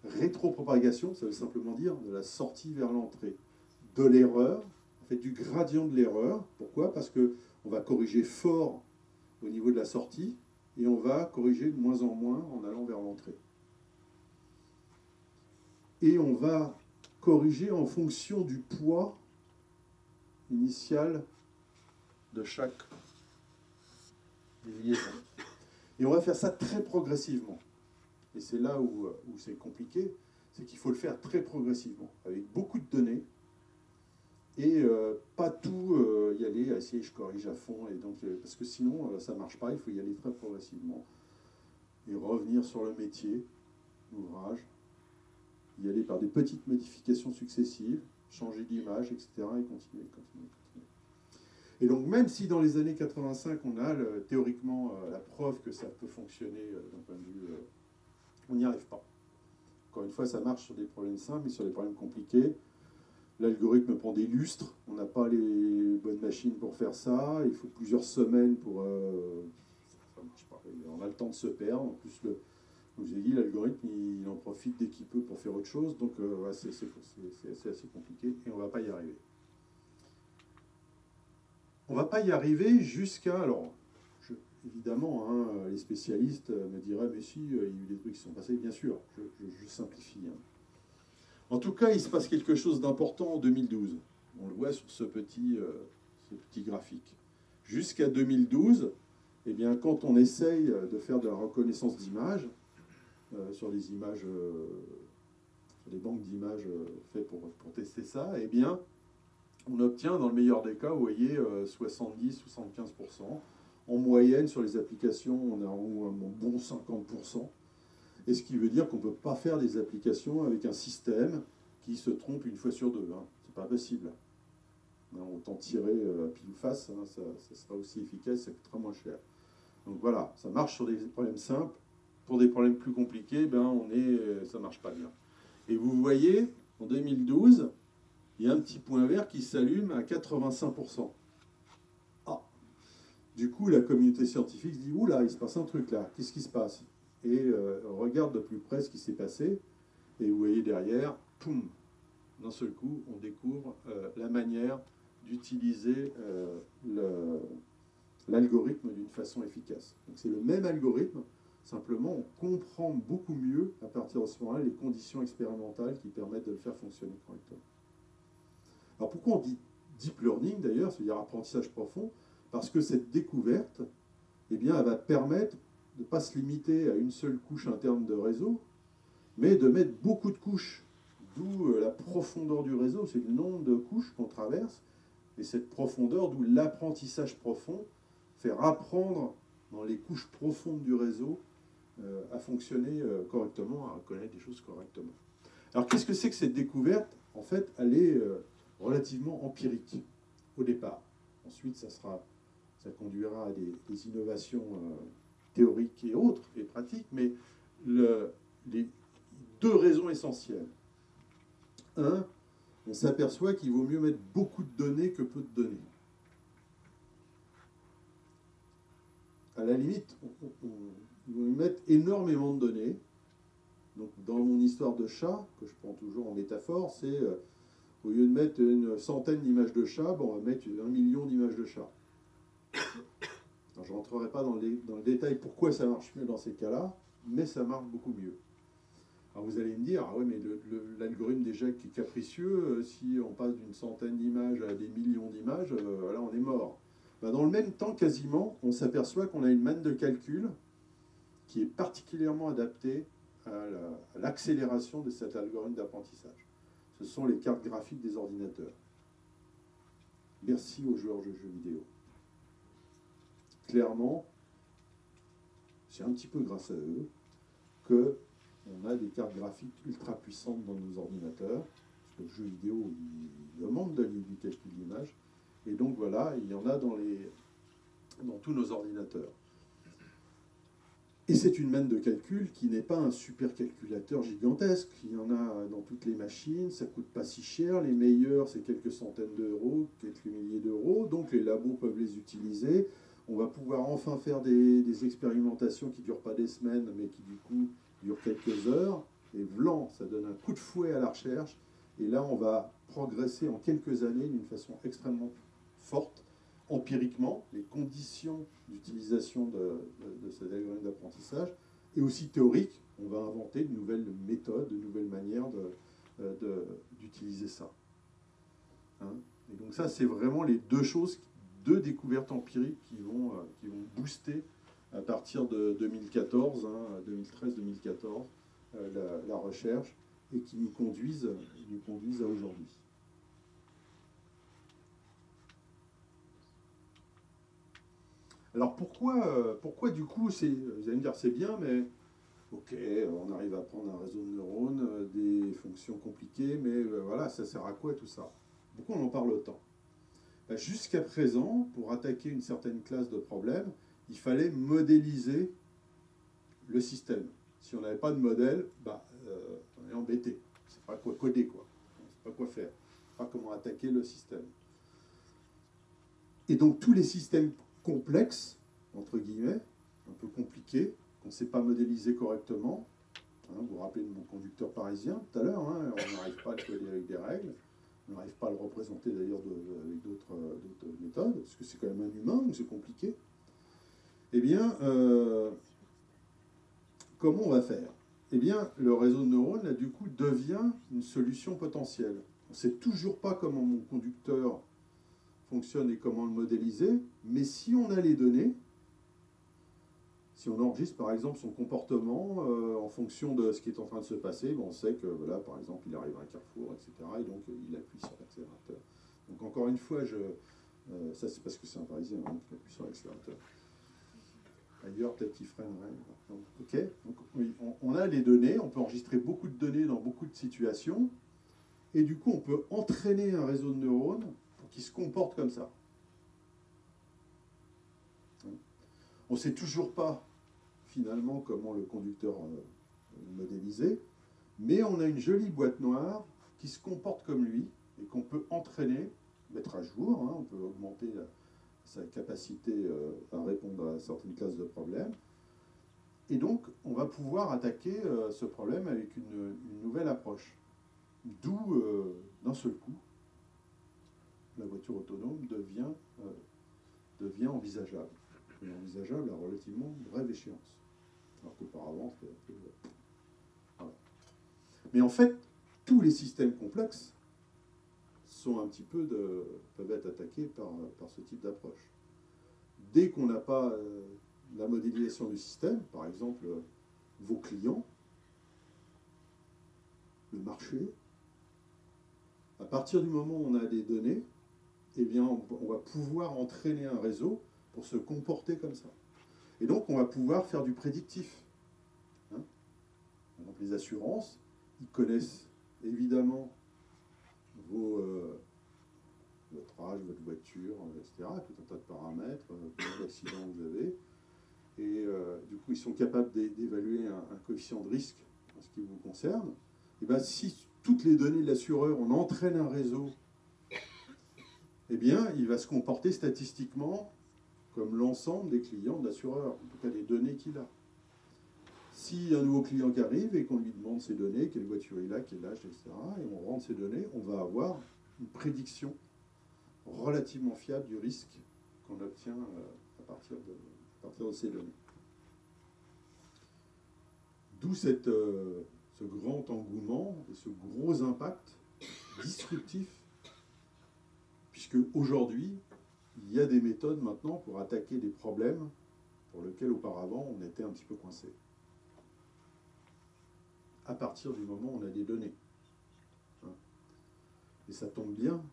Rétropropagation, ça veut simplement dire de la sortie vers l'entrée. De l'erreur, en fait du gradient de l'erreur. Pourquoi? Parce qu'on va corriger fort au niveau de la sortie et on va corriger de moins en moins en allant vers l'entrée. Et on va corriger en fonction du poids initial de chaque liaison. Et on va faire ça très progressivement. Et c'est là où c'est compliqué, c'est qu'il faut le faire très progressivement, avec beaucoup de données, et pas tout y aller, essayer, je corrige à fond, et donc, parce que sinon ça ne marche pas, il faut y aller très progressivement, et revenir sur le métier, l'ouvrage, y aller par des petites modifications successives, changer d'image, etc., et continuer. Et donc même si dans les années 85, on a théoriquement la preuve que ça peut fonctionner d'un point de vue... on n'y arrive pas. Encore une fois, ça marche sur des problèmes simples, mais sur des problèmes compliqués, l'algorithme prend des lustres, on n'a pas les bonnes machines pour faire ça, il faut plusieurs semaines pour... ça ne marche pas. On a le temps de se perdre, en plus Je vous ai dit, l'algorithme, il en profite dès qu'il peut pour faire autre chose, donc ouais, c'est assez compliqué et on ne va pas y arriver. On ne va pas y arriver jusqu'à... Alors, évidemment, hein, les spécialistes me diraient, mais si, il y a eu des trucs qui sont passés, bien sûr, je simplifie. Hein. En tout cas, il se passe quelque chose d'important en 2012. On le voit sur ce petit graphique. Jusqu'à 2012, eh bien, quand on essaye de faire de la reconnaissance d'images, sur des images, sur des banques d'images faites pour tester ça, eh bien, on obtient, dans le meilleur des cas, vous voyez, 70-75%. En moyenne, sur les applications, on a un bon 50%. Et ce qui veut dire qu'on ne peut pas faire des applications avec un système qui se trompe une fois sur deux. Hein. C'est pas possible. Autant tirer pile ou face, hein, ça sera aussi efficace, ça coûtera moins cher. Donc voilà, ça marche sur des problèmes simples. Pour des problèmes plus compliqués, ben ça ne marche pas bien. Et vous voyez, en 2012, il y a un petit point vert qui s'allume à 85%. Ah. Du coup, la communauté scientifique se dit, oula, il se passe un truc là, qu'est-ce qui se passe? Et on regarde de plus près ce qui s'est passé, et vous voyez derrière, poum, d'un seul coup, on découvre la manière d'utiliser l'algorithme d'une façon efficace. Donc c'est le même algorithme, simplement on comprend beaucoup mieux, à partir de ce moment-là, les conditions expérimentales qui permettent de le faire fonctionner correctement. Alors pourquoi on dit deep learning d'ailleurs, c'est-à-dire apprentissage profond? Parce que cette découverte, eh bien, elle va permettre de ne pas se limiter à une seule couche interne de réseau, mais de mettre beaucoup de couches, d'où la profondeur du réseau, c'est le nombre de couches qu'on traverse, et cette profondeur, d'où l'apprentissage profond, faire apprendre dans les couches profondes du réseau à fonctionner correctement, à reconnaître des choses correctement. Alors qu'est-ce que c'est que cette découverte? En fait, elle est relativement empirique au départ. Ensuite, ça conduira à des innovations théoriques et autres, et pratiques, mais les deux raisons essentielles. Un, on s'aperçoit qu'il vaut mieux mettre beaucoup de données que peu de données. À la limite, il vaut mieux mettre énormément de données. Donc, dans mon histoire de chat, que je prends toujours en métaphore, c'est au lieu de mettre une centaine d'images de chats, bon, on va mettre 1 million d'images de chats. Alors, je ne rentrerai pas dans le détail pourquoi ça marche mieux dans ces cas-là, mais ça marche beaucoup mieux. Alors vous allez me dire, ah ouais, mais l'algorithme déjà qui est capricieux, si on passe d'une centaine d'images à des millions d'images, là on est mort. Ben, dans le même temps, quasiment, on s'aperçoit qu'on a une manne de calcul qui est particulièrement adaptée à l'accélération de cet algorithme d'apprentissage. Ce sont les cartes graphiques des ordinateurs. Merci aux joueurs de jeux vidéo. Clairement, c'est un petit peu grâce à eux qu'on a des cartes graphiques ultra puissantes dans nos ordinateurs, parce que le jeu vidéo, il demande du calcul d'image, et donc voilà, il y en a dans tous nos ordinateurs. Et c'est une manne de calcul qui n'est pas un supercalculateur gigantesque. Il y en a dans toutes les machines, ça ne coûte pas si cher. Les meilleurs, c'est quelques centaines d'euros, quelques milliers d'euros. Donc les labos peuvent les utiliser. On va pouvoir enfin faire des expérimentations qui ne durent pas des semaines, mais qui du coup durent quelques heures. Et vlan, ça donne un coup de fouet à la recherche. Et là, on va progresser en quelques années d'une façon extrêmement forte. Empiriquement, les conditions d'utilisation de cet algorithme d'apprentissage, et aussi théorique, on va inventer de nouvelles méthodes, de nouvelles manières d'utiliser ça. Hein? Et donc ça, c'est vraiment les deux découvertes empiriques qui vont booster à partir de 2014, hein, 2013-2014, la recherche, et qui nous conduisent à aujourd'hui. Alors pourquoi du coup, vous allez me dire c'est bien, mais ok, on arrive à prendre un réseau de neurones, des fonctions compliquées, mais voilà, ça sert à quoi tout ça? Pourquoi on en parle autant? Jusqu'à présent, pour attaquer une certaine classe de problèmes, il fallait modéliser le système. Si on n'avait pas de modèle, on est embêté. On ne sait pas quoi coder, quoi. On ne sait pas quoi faire. On ne sait pas comment attaquer le système. Et donc tous les systèmes complexes, entre guillemets, un peu compliqués, on ne sait pas modéliser correctement. Hein, vous vous rappelez de mon conducteur parisien tout à l'heure, hein, on n'arrive pas à le coder avec des règles, on n'arrive pas à le représenter d'ailleurs avec d'autres méthodes, parce que c'est quand même un humain, donc c'est compliqué. Eh bien, comment on va faire? Eh bien, le réseau de neurones, là, du coup, devient une solution potentielle. On ne sait toujours pas comment mon conducteur fonctionne et comment le modéliser, mais si on a les données, si on enregistre par exemple son comportement en fonction de ce qui est en train de se passer, on sait que voilà, par exemple, il arrive à un carrefour, etc. Et donc il appuie sur l'accélérateur. Donc encore une fois, ça c'est parce que c'est un Parisien hein, qui appuie sur l'accélérateur. Ailleurs, peut-être qu'il freinerait. Donc, ok, donc, oui, on a les données, on peut enregistrer beaucoup de données dans beaucoup de situations, et du coup, on peut entraîner un réseau de neurones pour qu'il se comporte comme ça. On ne sait toujours pas, finalement, comment le conducteur modéliser, mais on a une jolie boîte noire qui se comporte comme lui, et qu'on peut entraîner, mettre à jour, hein, on peut augmenter sa capacité à répondre à certaines classes de problèmes. Et donc, on va pouvoir attaquer ce problème avec une nouvelle approche. D'où, d'un seul coup, la voiture autonome devient envisageable. Et envisageable à relativement brève échéance. Alors qu'auparavant, c'était un peu... Voilà. Mais en fait, tous les systèmes complexes sont un petit peu peuvent être attaqués par ce type d'approche. Dès qu'on n'a pas la modélisation du système, par exemple vos clients, le marché, à partir du moment où on a des données, eh bien, on va pouvoir entraîner un réseau pour se comporter comme ça. Et donc, on va pouvoir faire du prédictif. Hein, par exemple, les assurances, ils connaissent évidemment votre âge, votre voiture, etc., tout un tas de paramètres, combien d'accidents vous avez. Et du coup, ils sont capables d'évaluer un coefficient de risque en ce qui vous concerne. Et bien, si toutes les données de l'assureur, on entraîne un réseau, eh bien, il va se comporter statistiquement comme l'ensemble des clients de l'assureur, en tout cas des données qu'il a. Si un nouveau client qui arrive et qu'on lui demande ses données, quelle voiture il a, quel âge, etc., et on rentre ces données, on va avoir une prédiction relativement fiable du risque qu'on obtient à partir de ces données. D'où ce grand engouement et ce gros impact disruptif, puisque aujourd'hui, il y a des méthodes maintenant pour attaquer des problèmes pour lesquels auparavant on était un petit peu coincé. À partir du moment où on a des données. Hein. Et ça tombe bien,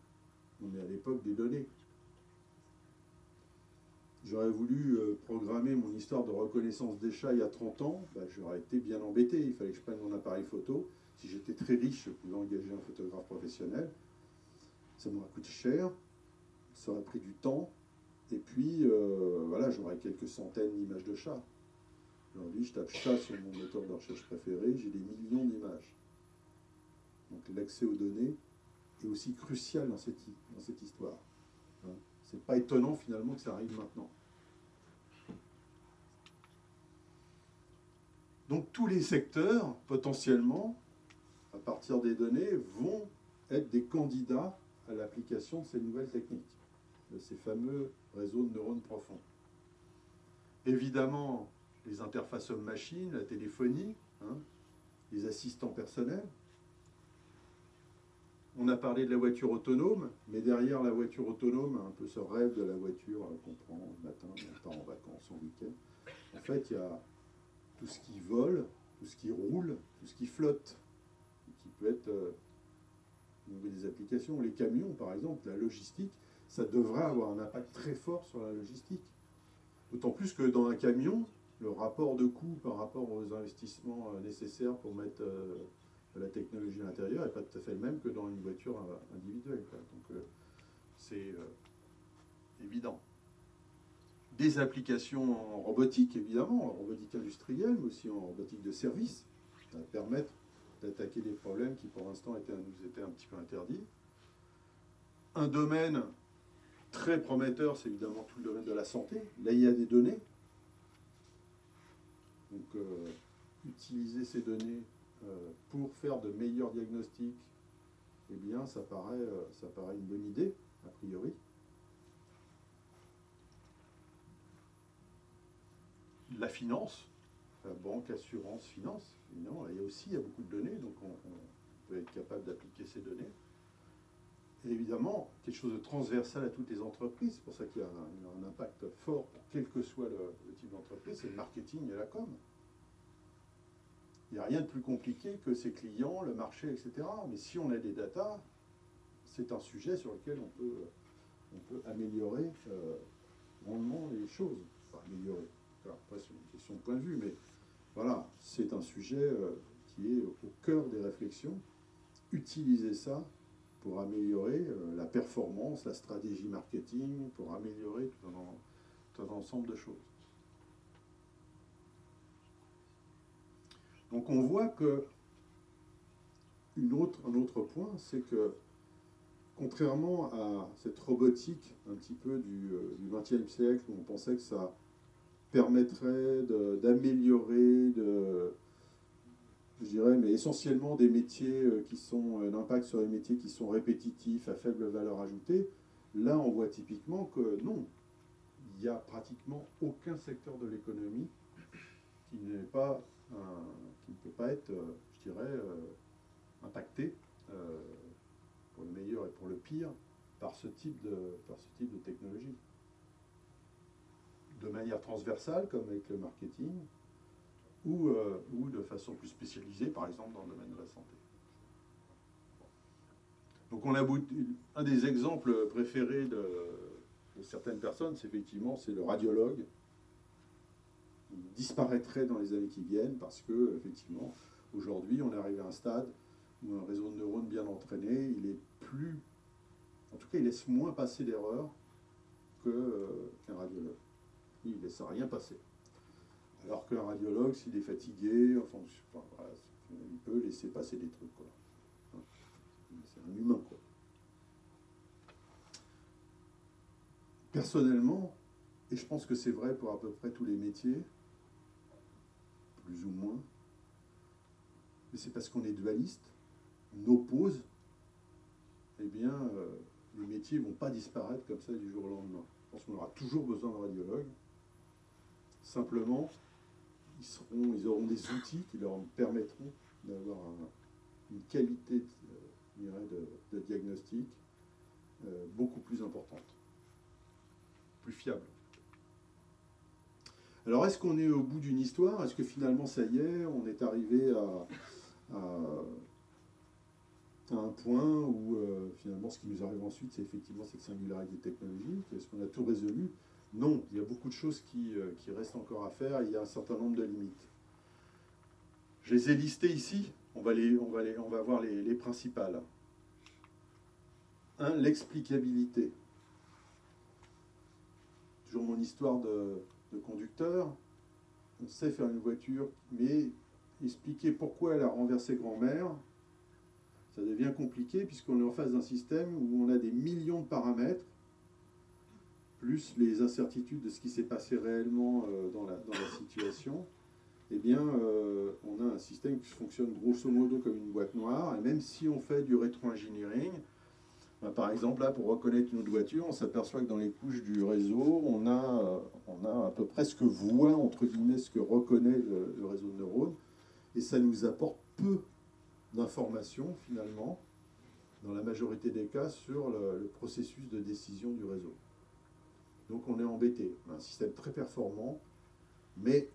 on est à l'époque des données. J'aurais voulu programmer mon histoire de reconnaissance des chats il y a 30 ans, j'aurais été bien embêté. Il fallait que je prenne mon appareil photo. Si j'étais très riche, je pouvais engager un photographe professionnel. Ça m'aurait coûté cher, ça aurait pris du temps, et puis voilà, j'aurais quelques centaines d'images de chats. Aujourd'hui, je tape chat sur mon moteur de recherche préféré, j'ai des millions d'images. Donc l'accès aux données est aussi crucial dans cette histoire. Hein. C'est pas étonnant finalement que ça arrive maintenant. Donc tous les secteurs, potentiellement, à partir des données, vont être des candidats à l'application de ces nouvelles techniques, de ces fameux réseaux de neurones profonds. Évidemment, les interfaces homme-machine, la téléphonie, hein, les assistants personnels. On a parlé de la voiture autonome, mais derrière la voiture autonome, un peu ce rêve de la voiture qu'on prend le matin, on part en vacances, en week-end. En fait, il y a tout ce qui vole, tout ce qui roule, tout ce qui flotte, qui peut être au niveau des applications. Les camions, par exemple, la logistique, ça devrait avoir un impact très fort sur la logistique. D'autant plus que dans un camion, le rapport de coût par rapport aux investissements nécessaires pour mettre de la technologie à l'intérieur n'est pas tout à fait le même que dans une voiture individuelle. Quoi. Donc c'est évident. Des applications en robotique, évidemment, en robotique industrielle, mais aussi en robotique de service, ça va permettre d'attaquer des problèmes qui pour l'instant nous étaient un petit peu interdits. Un domaine très prometteur, c'est évidemment tout le domaine de la santé. Là, il y a des données. Donc, utiliser ces données pour faire de meilleurs diagnostics, eh bien, ça paraît une bonne idée, a priori. La finance, la banque, assurance, finance, évidemment, là, il y a beaucoup de données, donc on peut être capable d'appliquer ces données. Et évidemment, quelque chose de transversal à toutes les entreprises, c'est pour ça qu'il y a un impact fort pour quel que soit le type d'entreprise, c'est le marketing et la com. Il n'y a rien de plus compliqué que ses clients, le marché, etc. Mais si on a des datas, c'est un sujet sur lequel on peut améliorer grandement les choses. Enfin, améliorer. Après, c'est une question de point de vue, mais voilà, c'est un sujet qui est au cœur des réflexions. Utiliser ça pour améliorer la performance, la stratégie marketing, pour améliorer tout un ensemble de choses. Donc on voit que un autre point, c'est que contrairement à cette robotique un petit peu du XXe siècle, où on pensait que ça permettrait d'améliorer, je dirais, mais essentiellement des métiers qui sont, l'impact sur les métiers qui sont répétitifs, à faible valeur ajoutée, là on voit typiquement que non, il n'y a pratiquement aucun secteur de l'économie qui ne peut pas être, je dirais, impacté, pour le meilleur et pour le pire, par ce type de technologie. De manière transversale, comme avec le marketing, ou de façon plus spécialisée, par exemple dans le domaine de la santé. Donc un des exemples préférés de certaines personnes, c'est effectivement le radiologue. Il disparaîtrait dans les années qui viennent parce que, effectivement, aujourd'hui, on est arrivé à un stade où un réseau de neurones bien entraîné, il est plus... En tout cas, il laisse moins passer d'erreurs qu'un radiologue. Il ne laisse rien passer. Alors qu'un radiologue, s'il est fatigué, enfin, voilà, il peut laisser passer des trucs, quoi. C'est un humain, quoi. Personnellement, et je pense que c'est vrai pour à peu près tous les métiers, plus ou moins, mais c'est parce qu'on est dualiste, on oppose, eh bien, les métiers ne vont pas disparaître comme ça du jour au lendemain. Je pense qu'on aura toujours besoin d'un radiologue. Simplement, ils auront des outils qui leur permettront d'avoir une qualité de diagnostic beaucoup plus importante, plus fiable. Alors, est-ce qu'on est au bout d'une histoire? Est-ce que finalement, ça y est, on est arrivé à un point où finalement, ce qui nous arrive ensuite, c'est effectivement cette singularité technologique? Est-ce qu'on a tout résolu? Non, il y a beaucoup de choses qui restent encore à faire, il y a un certain nombre de limites. Je les ai listées ici, on va voir les principales. 1, l'explicabilité. Toujours mon histoire de conducteur. On sait faire une voiture, mais expliquer pourquoi elle a renversé grand-mère, ça devient compliqué puisqu'on est en face d'un système où on a des millions de paramètres, plus les incertitudes de ce qui s'est passé réellement dans la situation. Eh bien, on a un système qui fonctionne grosso modo comme une boîte noire, et même si on fait du rétro-engineering, par exemple, là, pour reconnaître une autre voiture, on s'aperçoit que dans les couches du réseau, on a à peu près ce que voit, entre guillemets, ce que reconnaît le réseau de neurones, et ça nous apporte peu d'informations, finalement, dans la majorité des cas, sur le processus de décision du réseau. Donc on est embêté. On a un système très performant, mais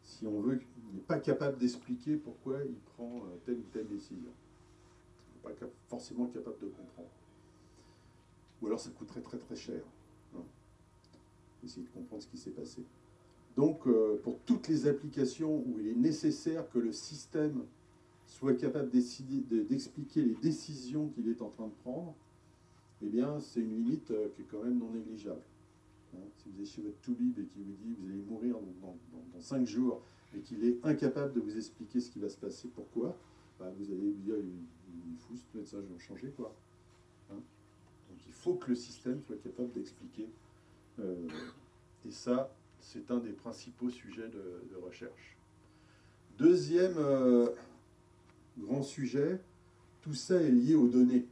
si on veut, il n'est pas capable d'expliquer pourquoi il prend telle ou telle décision. Il n'est pas forcément capable de comprendre. Ou alors ça coûterait très très cher. Hein, essayer de comprendre ce qui s'est passé. Donc pour toutes les applications où il est nécessaire que le système soit capable d'expliquer les décisions qu'il est en train de prendre, eh bien c'est une limite qui est quand même non négligeable. Hein, si vous êtes chez votre toubib et qu'il vous dit que vous allez mourir dans 5 jours et qu'il est incapable de vous expliquer ce qui va se passer, pourquoi, bah, vous allez lui dire il est fou ce médecin, je vais en changer quoi. Hein, donc il faut que le système soit capable d'expliquer. Et ça, c'est un des principaux sujets de recherche. Deuxième grand sujet, tout ça est lié aux données.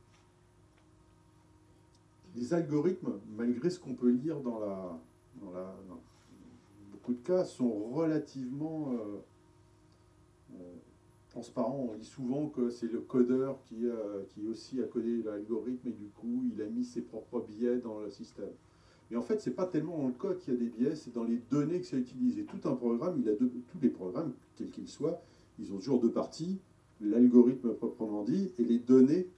Les algorithmes, malgré ce qu'on peut lire dans beaucoup de cas, sont relativement transparents. On lit souvent que c'est le codeur qui aussi a codé l'algorithme et du coup, il a mis ses propres biais dans le système. Mais en fait, ce n'est pas tellement dans le code qu'il y a des biais, c'est dans les données que ça utilise. Et tout un programme, tous les programmes, quels qu'ils soient, ils ont toujours deux parties, l'algorithme proprement dit et les données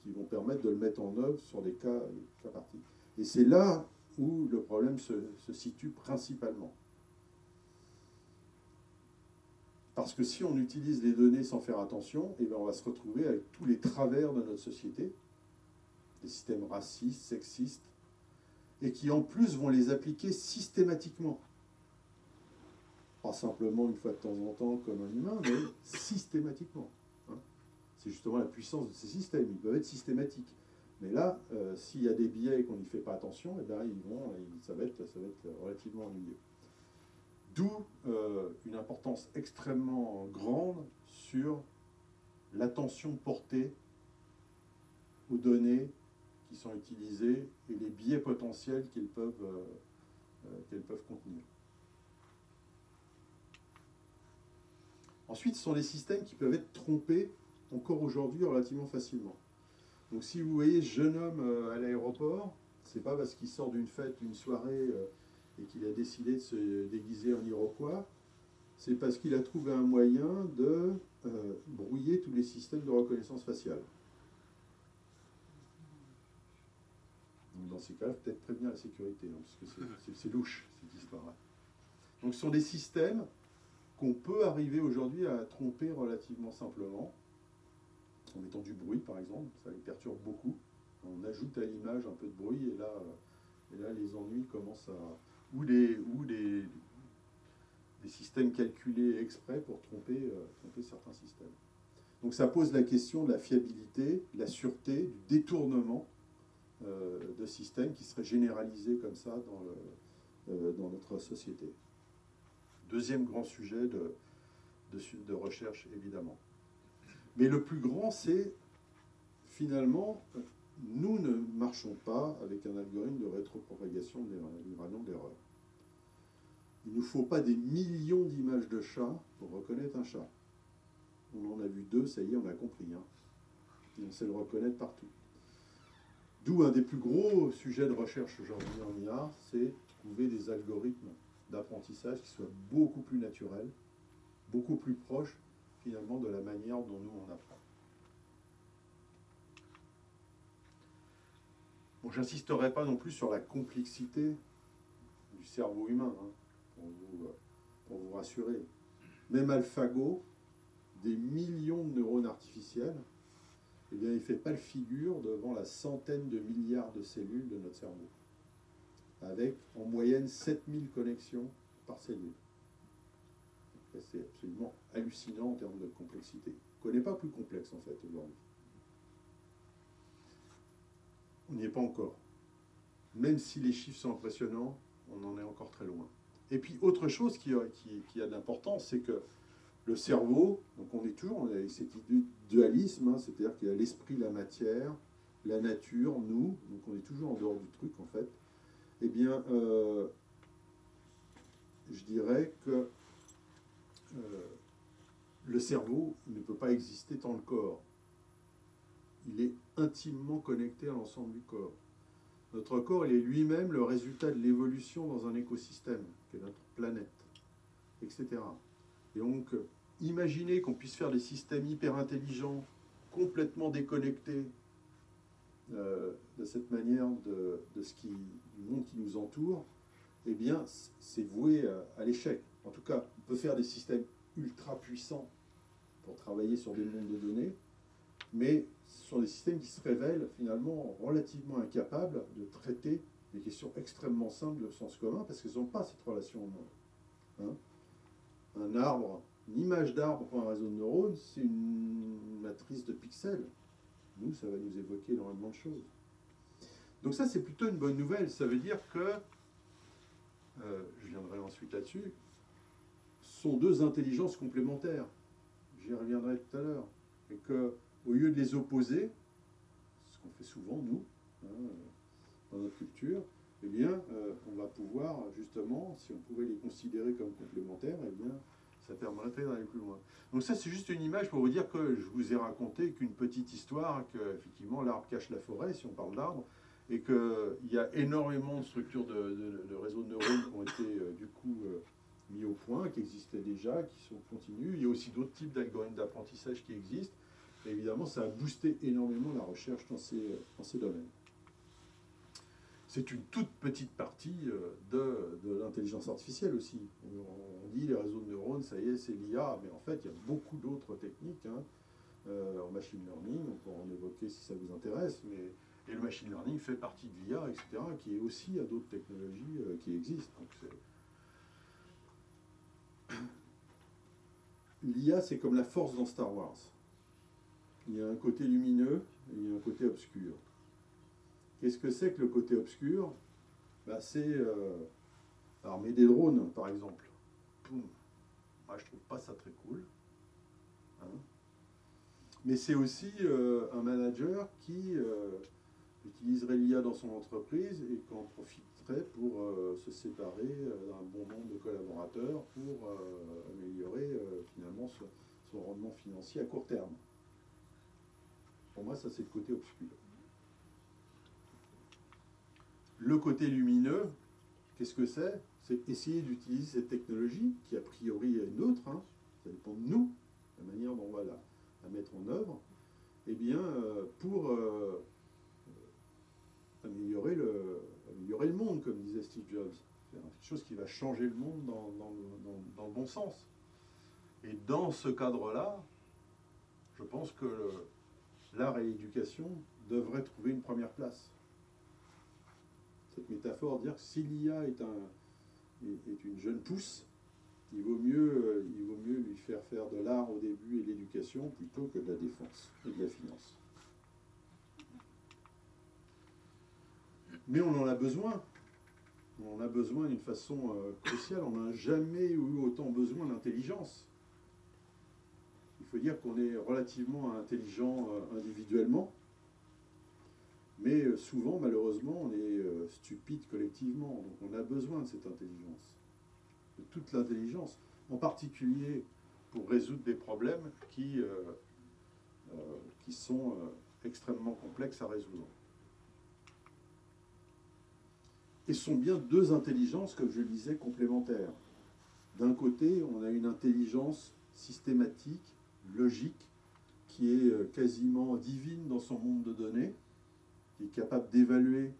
qui vont permettre de le mettre en œuvre sur des cas parties. Et c'est là où le problème se situe principalement. Parce que si on utilise les données sans faire attention, eh bien on va se retrouver avec tous les travers de notre société, des systèmes racistes, sexistes, et qui en plus vont les appliquer systématiquement. Pas simplement une fois de temps en temps comme un humain, mais systématiquement. C'est justement la puissance de ces systèmes, ils peuvent être systématiques. Mais là, s'il y a des biais et qu'on n'y fait pas attention, eh bien, ça va être relativement ennuyeux. D'où une importance extrêmement grande sur l'attention portée aux données qui sont utilisées et les biais potentiels qu'elles peuvent contenir. Ensuite, ce sont des systèmes qui peuvent être trompés encore aujourd'hui relativement facilement. Donc si vous voyez ce jeune homme à l'aéroport, c'est pas parce qu'il sort d'une fête, d'une soirée et qu'il a décidé de se déguiser en Iroquois, c'est parce qu'il a trouvé un moyen de brouiller tous les systèmes de reconnaissance faciale. Donc dans ces cas-là, peut-être prévenir la sécurité, hein, parce que c'est louche, cette histoire-là. Donc ce sont des systèmes qu'on peut arriver aujourd'hui à tromper relativement simplement, en mettant du bruit par exemple, ça les perturbe beaucoup. On ajoute à l'image un peu de bruit et là les ennuis commencent à... ou des systèmes calculés exprès pour tromper certains systèmes. Donc ça pose la question de la fiabilité, de la sûreté, du détournement de systèmes qui seraient généralisés comme ça dans notre société. Deuxième grand sujet de recherche, évidemment. Mais le plus grand, c'est finalement, nous ne marchons pas avec un algorithme de rétropropagation livraison d'erreurs. Il ne nous faut pas des millions d'images de chats pour reconnaître un chat. On en a vu 2, ça y est, on a compris. Hein. Et on sait le reconnaître partout. D'où un des plus gros sujets de recherche aujourd'hui en IA, c'est trouver des algorithmes d'apprentissage qui soient beaucoup plus naturels, beaucoup plus proches finalement de la manière dont nous on apprend. Bon, j'insisterai pas non plus sur la complexité du cerveau humain, hein, pour vous rassurer. Même AlphaGo, des millions de neurones artificiels, eh bien, il ne fait pas le figure devant la centaine de milliards de cellules de notre cerveau, avec en moyenne 7000 connexions par cellule. C'est absolument hallucinant en termes de complexité. On ne connaît pas plus complexe en fait aujourd'hui. On n'y est pas encore. Même si les chiffres sont impressionnants, on en est encore très loin. Et puis autre chose qui a de l'importance, c'est que le cerveau, donc on est toujours avec cet dualisme, hein, c'est-à-dire qu'il y a l'esprit, la matière, la nature, nous, donc on est toujours en dehors du truc en fait. Eh bien, je dirais que le cerveau ne peut pas exister sans le corps. Il est intimement connecté à l'ensemble du corps. Notre corps, il est lui-même le résultat de l'évolution dans un écosystème, qui est notre planète, etc. Et donc, imaginez qu'on puisse faire des systèmes hyper intelligents, complètement déconnectés de cette manière du monde qui nous entoure, eh bien, c'est voué à l'échec. En tout cas, on peut faire des systèmes ultra puissants pour travailler sur des mondes de données, mais ce sont des systèmes qui se révèlent finalement relativement incapables de traiter des questions extrêmement simples de sens commun, parce qu'ils n'ont pas cette relation au monde. Hein, un arbre, une image d'arbre pour un réseau de neurones, c'est une matrice de pixels. Nous, ça va nous évoquer énormément de choses. Donc ça, c'est plutôt une bonne nouvelle. Ça veut dire que, je viendrai ensuite là-dessus, ce sont deux intelligences complémentaires. J'y reviendrai tout à l'heure. Et qu'au lieu de les opposer, ce qu'on fait souvent, nous, hein, dans notre culture, eh bien, on va pouvoir, justement, si on pouvait les considérer comme complémentaires, eh bien, ça permettrait d'aller plus loin. Donc ça, c'est juste une image pour vous dire que je vous ai raconté qu'une petite histoire, qu'effectivement, l'arbre cache la forêt, si on parle d'arbre, et qu'il y a énormément de structures de réseaux de neurones qui ont été, du coup, mis au point, qui existaient déjà, qui sont continues. Il y a aussi d'autres types d'algorithmes d'apprentissage qui existent. Et évidemment, ça a boosté énormément la recherche dans ces domaines. C'est une toute petite partie de l'intelligence artificielle aussi. On dit les réseaux de neurones, ça y est, c'est l'IA, mais en fait, il y a beaucoup d'autres techniques hein, en machine learning, on pourra en évoquer si ça vous intéresse, mais et le machine learning fait partie de l'IA, etc., qui est aussi à d'autres technologies qui existent. L'IA, c'est comme la force dans Star Wars. Il y a un côté lumineux et il y a un côté obscur. Qu'est-ce que c'est que le côté obscur? Bah, c'est armer des drones, par exemple. Poum. Moi, je trouve pas ça très cool. Hein, mais c'est aussi un manager qui utiliserait l'IA dans son entreprise et qui en profiterait pour se séparer d'un bon nombre de collaborateurs pour améliorer finalement son rendement financier à court terme. Pour moi, ça c'est le côté obscur. Le côté lumineux, qu'est-ce que c'est? C'est essayer d'utiliser cette technologie, qui a priori est neutre, hein, ça dépend de nous, la manière dont on va la mettre en œuvre, eh bien, pour améliorer le monde, comme disait Steve Jobs. C'est quelque chose qui va changer le monde dans le bon sens. Et dans ce cadre-là, je pense que l'art et l'éducation devraient trouver une première place. Cette métaphore, dire que si l'IA est une jeune pousse, il vaut mieux lui faire faire de l'art au début et de l'éducation plutôt que de la défense et de la finance. Mais on en a besoin. On en a besoin d'une façon cruciale. On n'a jamais eu autant besoin d'intelligence. Il faut dire qu'on est relativement intelligent individuellement, mais souvent, malheureusement, on est stupide collectivement. Donc on a besoin de cette intelligence, de toute l'intelligence, en particulier pour résoudre des problèmes qui sont extrêmement complexes à résoudre. Et ce sont bien deux intelligences, comme je le disais, complémentaires. D'un côté, on a une intelligence systématique, logique, qui est quasiment divine dans son monde de données, qui est capable d'évaluer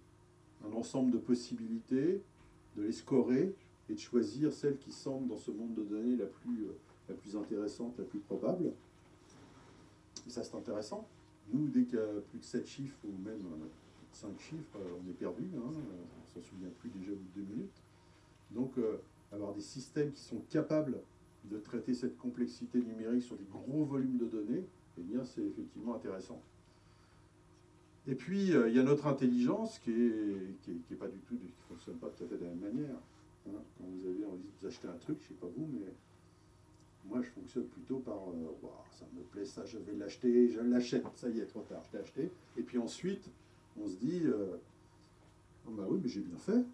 un ensemble de possibilités, de les scorer et de choisir celle qui semble dans ce monde de données la plus intéressante, la plus probable. Et ça, c'est intéressant. Nous, dès qu'il y a plus de 7 chiffres ou même 5 chiffres, on est perdu, hein, on ne s'en souvient plus déjà au bout de 2 minutes. Donc, avoir des systèmes qui sont capables de traiter cette complexité numérique sur des gros volumes de données, eh bien, c'est effectivement intéressant. Et puis, il y a notre intelligence qui est pas du tout, qui ne fonctionne pas tout à fait de la même manière. Hein. Quand vous avez envie de vous acheter un truc, je ne sais pas vous, mais moi, je fonctionne plutôt par wow, ça me plaît, ça, je vais l'acheter, je l'achète, ça y est, trop tard, je l'ai acheté. Et puis ensuite, on se dit, oh, bah oui, mais j'ai bien fait.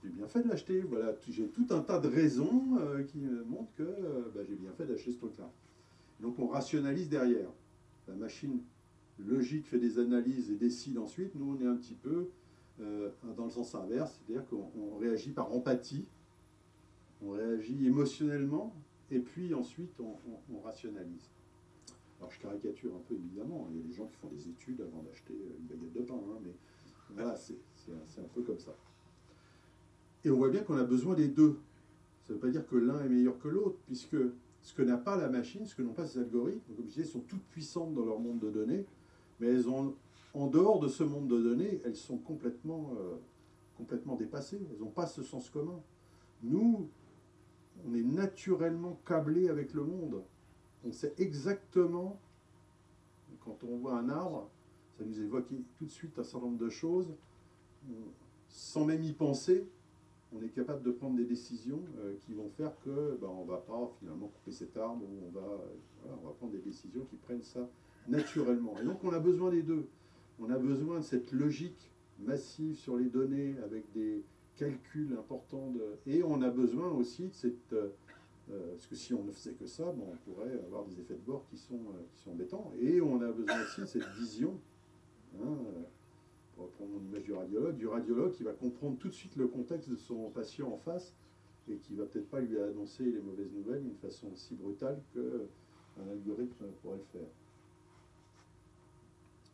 J'ai bien fait de l'acheter. Voilà, j'ai tout un tas de raisons qui montrent que bah, j'ai bien fait d'acheter ce truc-là. Donc on rationalise derrière. La machine logique fait des analyses et décide ensuite. Nous, on est un petit peu dans le sens inverse, c'est-à-dire qu'on réagit par empathie, on réagit émotionnellement, et puis ensuite on rationalise. Alors je caricature un peu évidemment, il y a des gens qui font des études avant d'acheter une baguette de pain, hein, mais voilà, c'est un peu comme ça. Et on voit bien qu'on a besoin des deux. Ça ne veut pas dire que l'un est meilleur que l'autre, puisque ce que n'a pas la machine, ce que n'ont pas ces algorithmes, comme je disais, sont toutes puissantes dans leur monde de données, mais elles ont, en dehors de ce monde de données, elles sont complètement dépassées. Elles n'ont pas ce sens commun. Nous, on est naturellement câblés avec le monde. On sait exactement, quand on voit un arbre, ça nous évoque tout de suite un certain nombre de choses, sans même y penser, on est capable de prendre des décisions qui vont faire que on ne va pas finalement couper cet arbre, ou on va prendre des décisions qui prennent ça naturellement. Et donc on a besoin des deux. On a besoin de cette logique massive sur les données avec des calculs importants, et on a besoin aussi de cette... parce que si on ne faisait que ça, on pourrait avoir des effets de bord qui sont embêtants. Et on a besoin aussi de cette vision, pour reprendre mon image du radiologue qui va comprendre tout de suite le contexte de son patient en face et qui ne va peut-être pas lui annoncer les mauvaises nouvelles d'une façon aussi brutale qu'un algorithme pourrait le faire.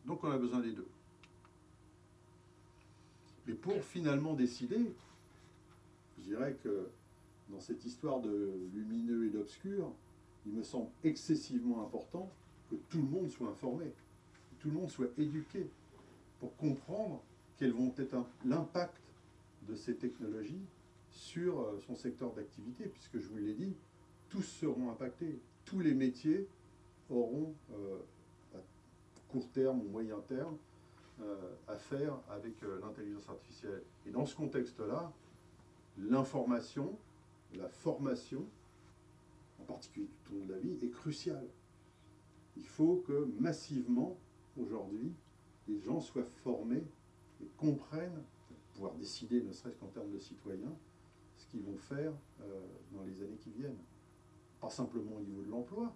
Donc on a besoin des deux. Mais pour finalement décider, je dirais que dans cette histoire de lumineux et d'obscur, il me semble excessivement important que tout le monde soit informé, que tout le monde soit éduqué pour comprendre quels vont être l'impact de ces technologies sur son secteur d'activité, puisque je vous l'ai dit, tous seront impactés. Tous les métiers auront, à court terme ou moyen terme, à faire avec l'intelligence artificielle. Et dans ce contexte-là, l'information, la formation, en particulier tout au long de la vie, est cruciale. Il faut que massivement, aujourd'hui, les gens soient formés et comprennent, pour pouvoir décider, ne serait-ce qu'en termes de citoyens, ce qu'ils vont faire dans les années qui viennent. Pas simplement au niveau de l'emploi,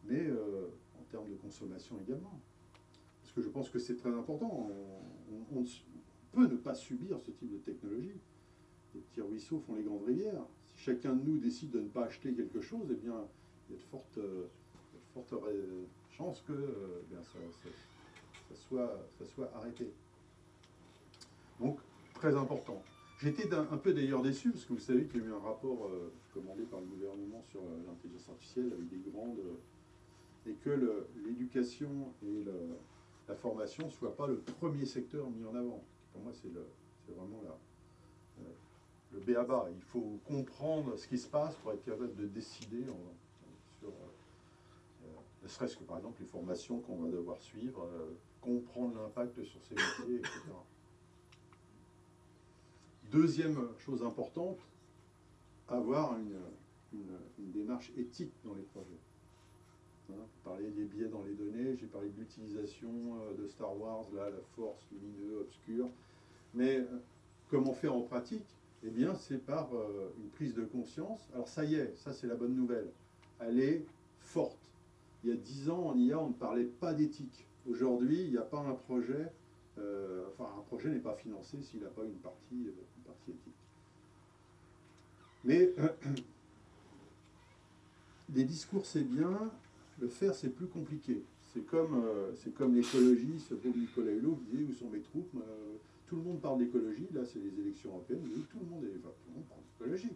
mais en termes de consommation également. Parce que je pense que c'est très important. On peut ne pas subir ce type de technologie. Les petits ruisseaux font les grandes rivières. Si chacun de nous décide de ne pas acheter quelque chose, eh bien, il y a de fortes chances que ça soit arrêté. Donc, très important. J'étais un peu d'ailleurs déçu, parce que vous savez qu'il y a eu un rapport commandé par le gouvernement sur l'intelligence artificielle avec des grandes... et que l'éducation et la formation ne soient pas le premier secteur mis en avant. Pour moi, c'est vraiment le b.a.-ba. Il faut comprendre ce qui se passe pour être capable de décider sur... ne serait-ce que par exemple les formations qu'on va devoir suivre, comprendre l'impact sur ces métiers, etc. Deuxième chose importante, avoir une démarche éthique dans les projets. Vous parlez des biais dans les données, j'ai parlé de l'utilisation de Star Wars, là, la force, lumineux, obscur. Mais comment faire en pratique? Eh bien, c'est par une prise de conscience. Alors ça y est, ça c'est la bonne nouvelle. Elle est forte. Il y a 10 ans, en IA, on ne parlait pas d'éthique. Aujourd'hui, il n'y a pas un projet, un projet n'est pas financé s'il n'a pas une partie éthique. Mais des discours, c'est bien, le faire, c'est plus compliqué. C'est comme l'écologie, ce pauvre Nicolas Hulot qui disait où sont mes troupes. Tout le monde parle d'écologie, là c'est les élections européennes, mais tout le monde parle d'écologie.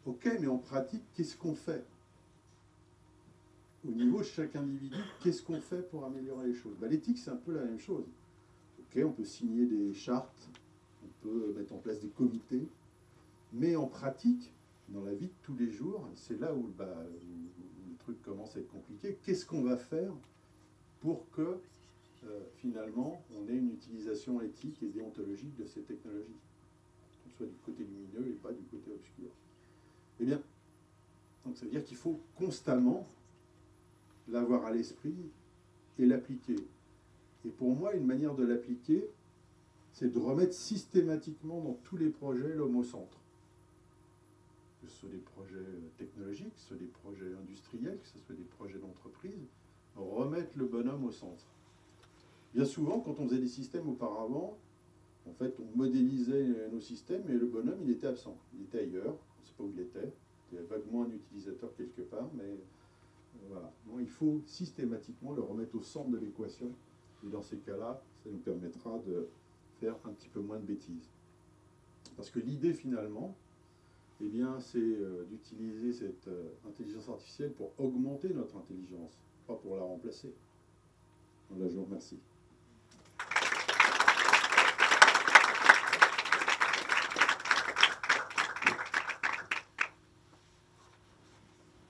Ok, mais en pratique, qu'est-ce qu'on fait? Au niveau de chaque individu, qu'est-ce qu'on fait pour améliorer les choses? L'éthique, c'est un peu la même chose. Ok, on peut signer des chartes, on peut mettre en place des comités, mais en pratique, dans la vie de tous les jours, c'est là où le truc commence à être compliqué. Qu'est-ce qu'on va faire pour que, finalement, on ait une utilisation éthique et déontologique de ces technologies, qu'on soit du côté lumineux et pas du côté obscur? Eh bien, donc ça veut dire qu'il faut constamment l'avoir à l'esprit et l'appliquer. Et pour moi, une manière de l'appliquer, c'est de remettre systématiquement dans tous les projets l'homme au centre. Que ce soit des projets technologiques, que ce soit des projets industriels, que ce soit des projets d'entreprise, remettre le bonhomme au centre. Bien souvent, quand on faisait des systèmes auparavant, en fait, on modélisait nos systèmes, mais le bonhomme, il était absent. Il était ailleurs, on ne sait pas où il était. Il y avait vaguement un utilisateur quelque part, mais voilà. Donc, il faut systématiquement le remettre au centre de l'équation. Et dans ces cas-là, ça nous permettra de faire un petit peu moins de bêtises. Parce que l'idée, finalement, eh bien, c'est d'utiliser cette intelligence artificielle pour augmenter notre intelligence, pas pour la remplacer. Voilà, je vous remercie.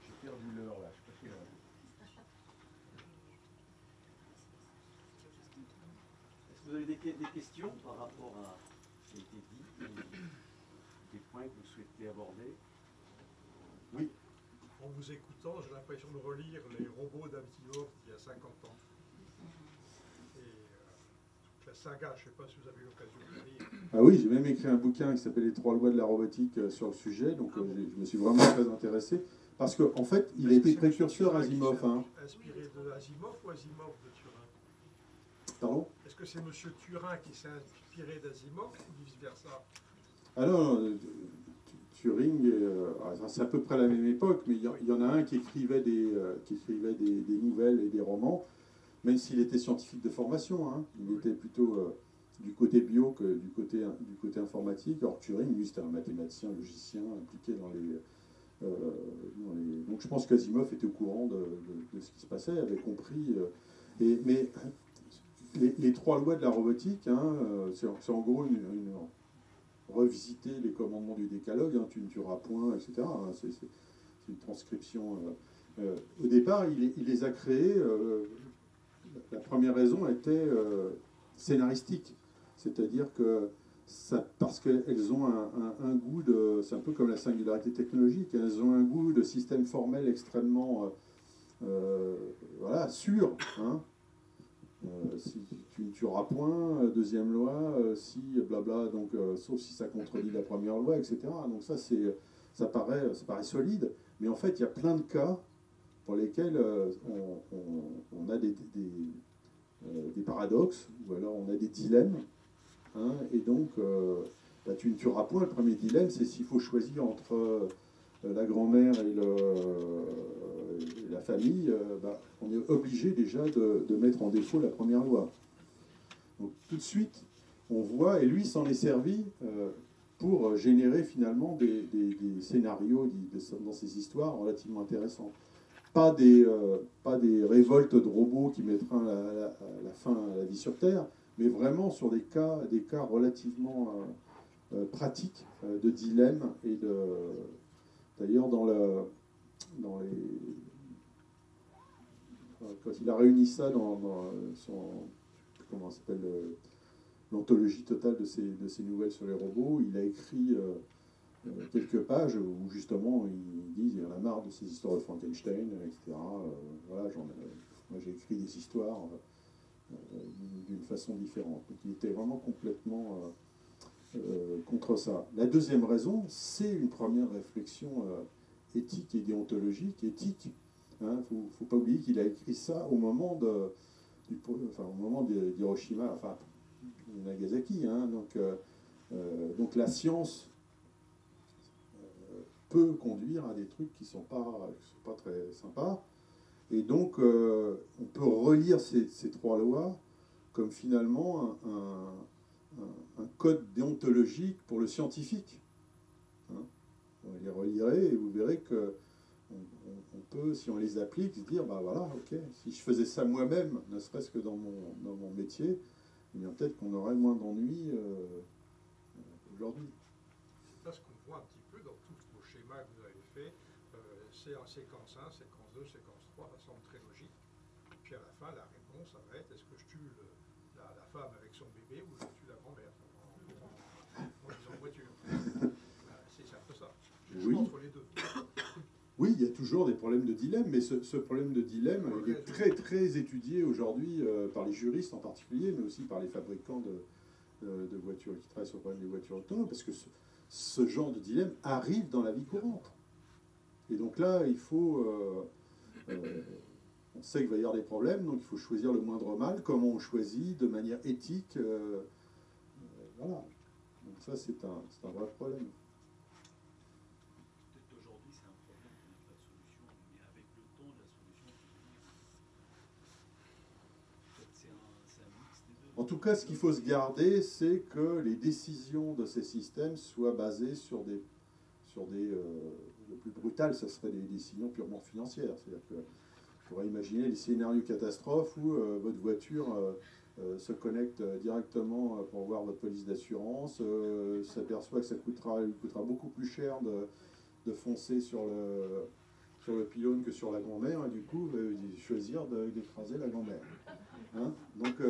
J'ai perdu l'heure, là. Je sais pas si Est-ce que vous avez des questions par rapport à ce qui a été dit, des points que vous été abordés. Oui. En vous écoutant, j'ai l'impression de relire les robots d'Asimov d'il y a 50 ans. Et la saga, je ne sais pas si vous avez eu l'occasion de la lire. Ah oui, j'ai même écrit un bouquin qui s'appelle Les 3 lois de la robotique sur le sujet, donc je me suis vraiment très intéressé. Parce qu'en fait, il a été précurseur Asimov. Inspiré de Asimov ou Asimov de Turing? Pardon? Est-ce que c'est M. Turing qui s'est inspiré d'Asimov ou vice-versa? Ah non, Turing, c'est à peu près la même époque, mais il y en a un qui écrivait des nouvelles et des romans, même s'il était scientifique de formation. Il était plutôt du côté bio que du côté informatique. Or, Turing, lui, c'était un mathématicien, logicien, impliqué dans les... Donc je pense qu'Asimov était au courant de ce qui se passait, avait compris. Mais les 3 lois de la robotique, c'est en gros revisiter les commandements du décalogue, tu ne tueras point, etc. C'est une transcription. Au départ, il les a créés. La première raison était scénaristique, c'est-à-dire que parce qu'elles ont un goût de... C'est un peu comme la singularité technologique, elles ont un goût de système formel extrêmement sûr. Si tu ne tueras point, deuxième loi, si blabla, donc sauf si ça contredit la première loi, etc. Donc ça paraît solide, mais en fait il y a plein de cas pour lesquels on a des paradoxes, ou alors on a des dilemmes, et donc tu ne tueras point. Le premier dilemme, c'est s'il faut choisir entre la grand-mère et la famille, on est obligé déjà de mettre en défaut la première loi. Donc tout de suite, on voit, et lui s'en est servi pour générer finalement des scénarios dans ces histoires relativement intéressants. Pas des révoltes de robots qui mettraient la fin à la vie sur Terre, mais vraiment sur des cas relativement pratiques de dilemmes et de... D'ailleurs, quand il a réuni ça dans son... Comment ça s'appelle, l'anthologie totale de ses nouvelles sur les robots, il a écrit quelques pages où justement il dit il y en a marre de ces histoires de Frankenstein, etc. Moi j'ai écrit des histoires d'une façon différente. Donc il était vraiment complètement contre ça. La deuxième raison, c'est une première réflexion éthique et déontologique. Éthique, faut pas oublier qu'il a écrit ça au moment d'Hiroshima, enfin Nagasaki. Donc la science peut conduire à des trucs qui sont pas très sympas. Et donc on peut relire ces 3 lois comme finalement un code déontologique pour le scientifique. Vous les relirez et vous verrez que on peut, si on les applique, se dire, voilà, ok, si je faisais ça moi-même, ne serait-ce que dans mon métier, eh bien peut-être qu'on aurait moins d'ennuis aujourd'hui. Là, ce qu'on voit un petit peu dans tous vos schémas que vous avez faits, c'est en séquence 1, séquence 2, séquence 3, ça semble très logique. Puis à la fin, la réponse, ça va être, est-ce que je tue la femme avec son bébé ou je tue la grand-mère en disant voiture. C'est un peu ça. Oui. Entre les deux. Oui, il y a toujours des problèmes de dilemme, mais ce problème de dilemme, il est très très étudié aujourd'hui par les juristes en particulier, mais aussi par les fabricants de voitures qui travaillent sur le problème des voitures autonomes, parce que ce genre de dilemme arrive dans la vie courante. Et donc là, il faut... on sait qu'il va y avoir des problèmes, donc il faut choisir le moindre mal, comment on choisit de manière éthique. Voilà. Donc ça, c'est un vrai problème. En tout cas, ce qu'il faut se garder, c'est que les décisions de ces systèmes soient basées sur des le plus brutal, ce serait des décisions purement financières. C'est-à-dire que on pourrait imaginer les scénarios catastrophes où votre voiture se connecte directement pour voir votre police d'assurance, s'aperçoit que ça lui coûtera beaucoup plus cher de foncer sur le pylône que sur la grand-mère, et du coup, choisir d'écraser la grand-mère. Donc,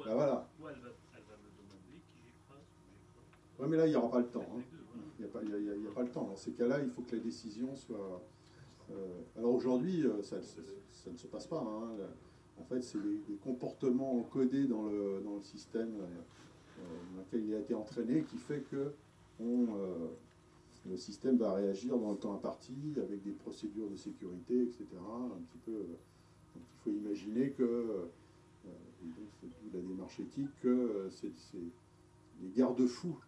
voilà. Ou elle va me demander qui j'écrase ou j'écrase. Oui, mais là, il n'y aura pas le temps. Il n'y a pas le temps. Dans ces cas-là, il faut que la décision soit... alors aujourd'hui, ça ne se passe pas. Hein. En fait, c'est les comportements encodés dans le système dans lequel il a été entraîné qui fait que le système va réagir dans le temps imparti avec des procédures de sécurité, etc. Un petit peu, donc il faut imaginer que, et donc c'est d'où la démarche éthique, que les garde-fous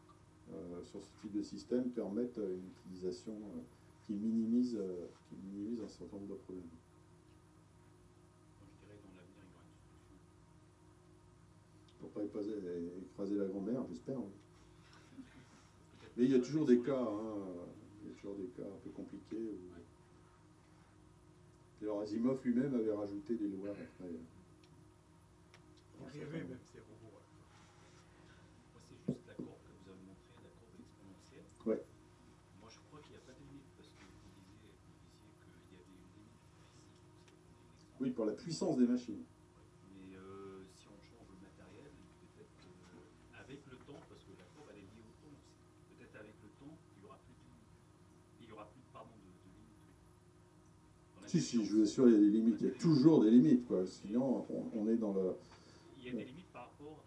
sur ce type de système permettent une utilisation qui minimise un certain nombre de problèmes. Je dirais que dans l'avenir, il y aura une solution. Pour ne pas écraser la grand-mère, j'espère. Oui. Mais il y a toujours des cas, il y a toujours des cas un peu compliqués. D'ailleurs, Asimov lui-même avait rajouté des lois après. Il rêvait même ces robots. Moi, c'est juste la courbe que vous avez montrée, la courbe exponentielle. Ouais. Moi, je crois qu'il n'y a pas de limite, parce que vous disiez qu'il y avait une limite physique. Oui, pour la puissance des machines. Mais si on change le matériel, peut-être avec le temps, parce que la courbe elle est liée au temps aussi, peut-être avec le temps, il n'y aura plus de limite. Il n'y aura plus pardon, de limite. Si, je vous assure, il y a des limites. Il y a toujours des limites, quoi. Sinon, on est dans le... Il y a des limites par rapport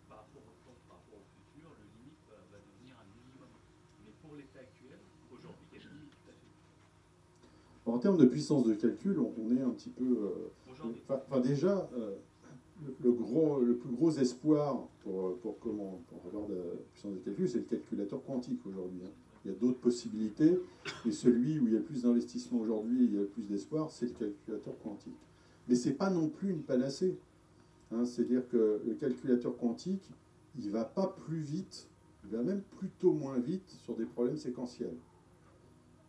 par rapport au temps, par rapport au futur, le limite va devenir un minimum. Mais pour l'état actuel, aujourd'hui, il y a des limites tout à fait. En termes de puissance de calcul, on est un petit peu... déjà, le plus gros espoir pour avoir de la puissance de calcul, c'est le calculateur quantique aujourd'hui. Hein. Il y a d'autres possibilités, mais celui où il y a le plus d'investissement aujourd'hui et il y a le plus d'espoir, c'est le calculateur quantique. Mais ce n'est pas non plus une panacée. Hein, c'est-à-dire que le calculateur quantique, il ne va pas plus vite, il va même plutôt moins vite sur des problèmes séquentiels.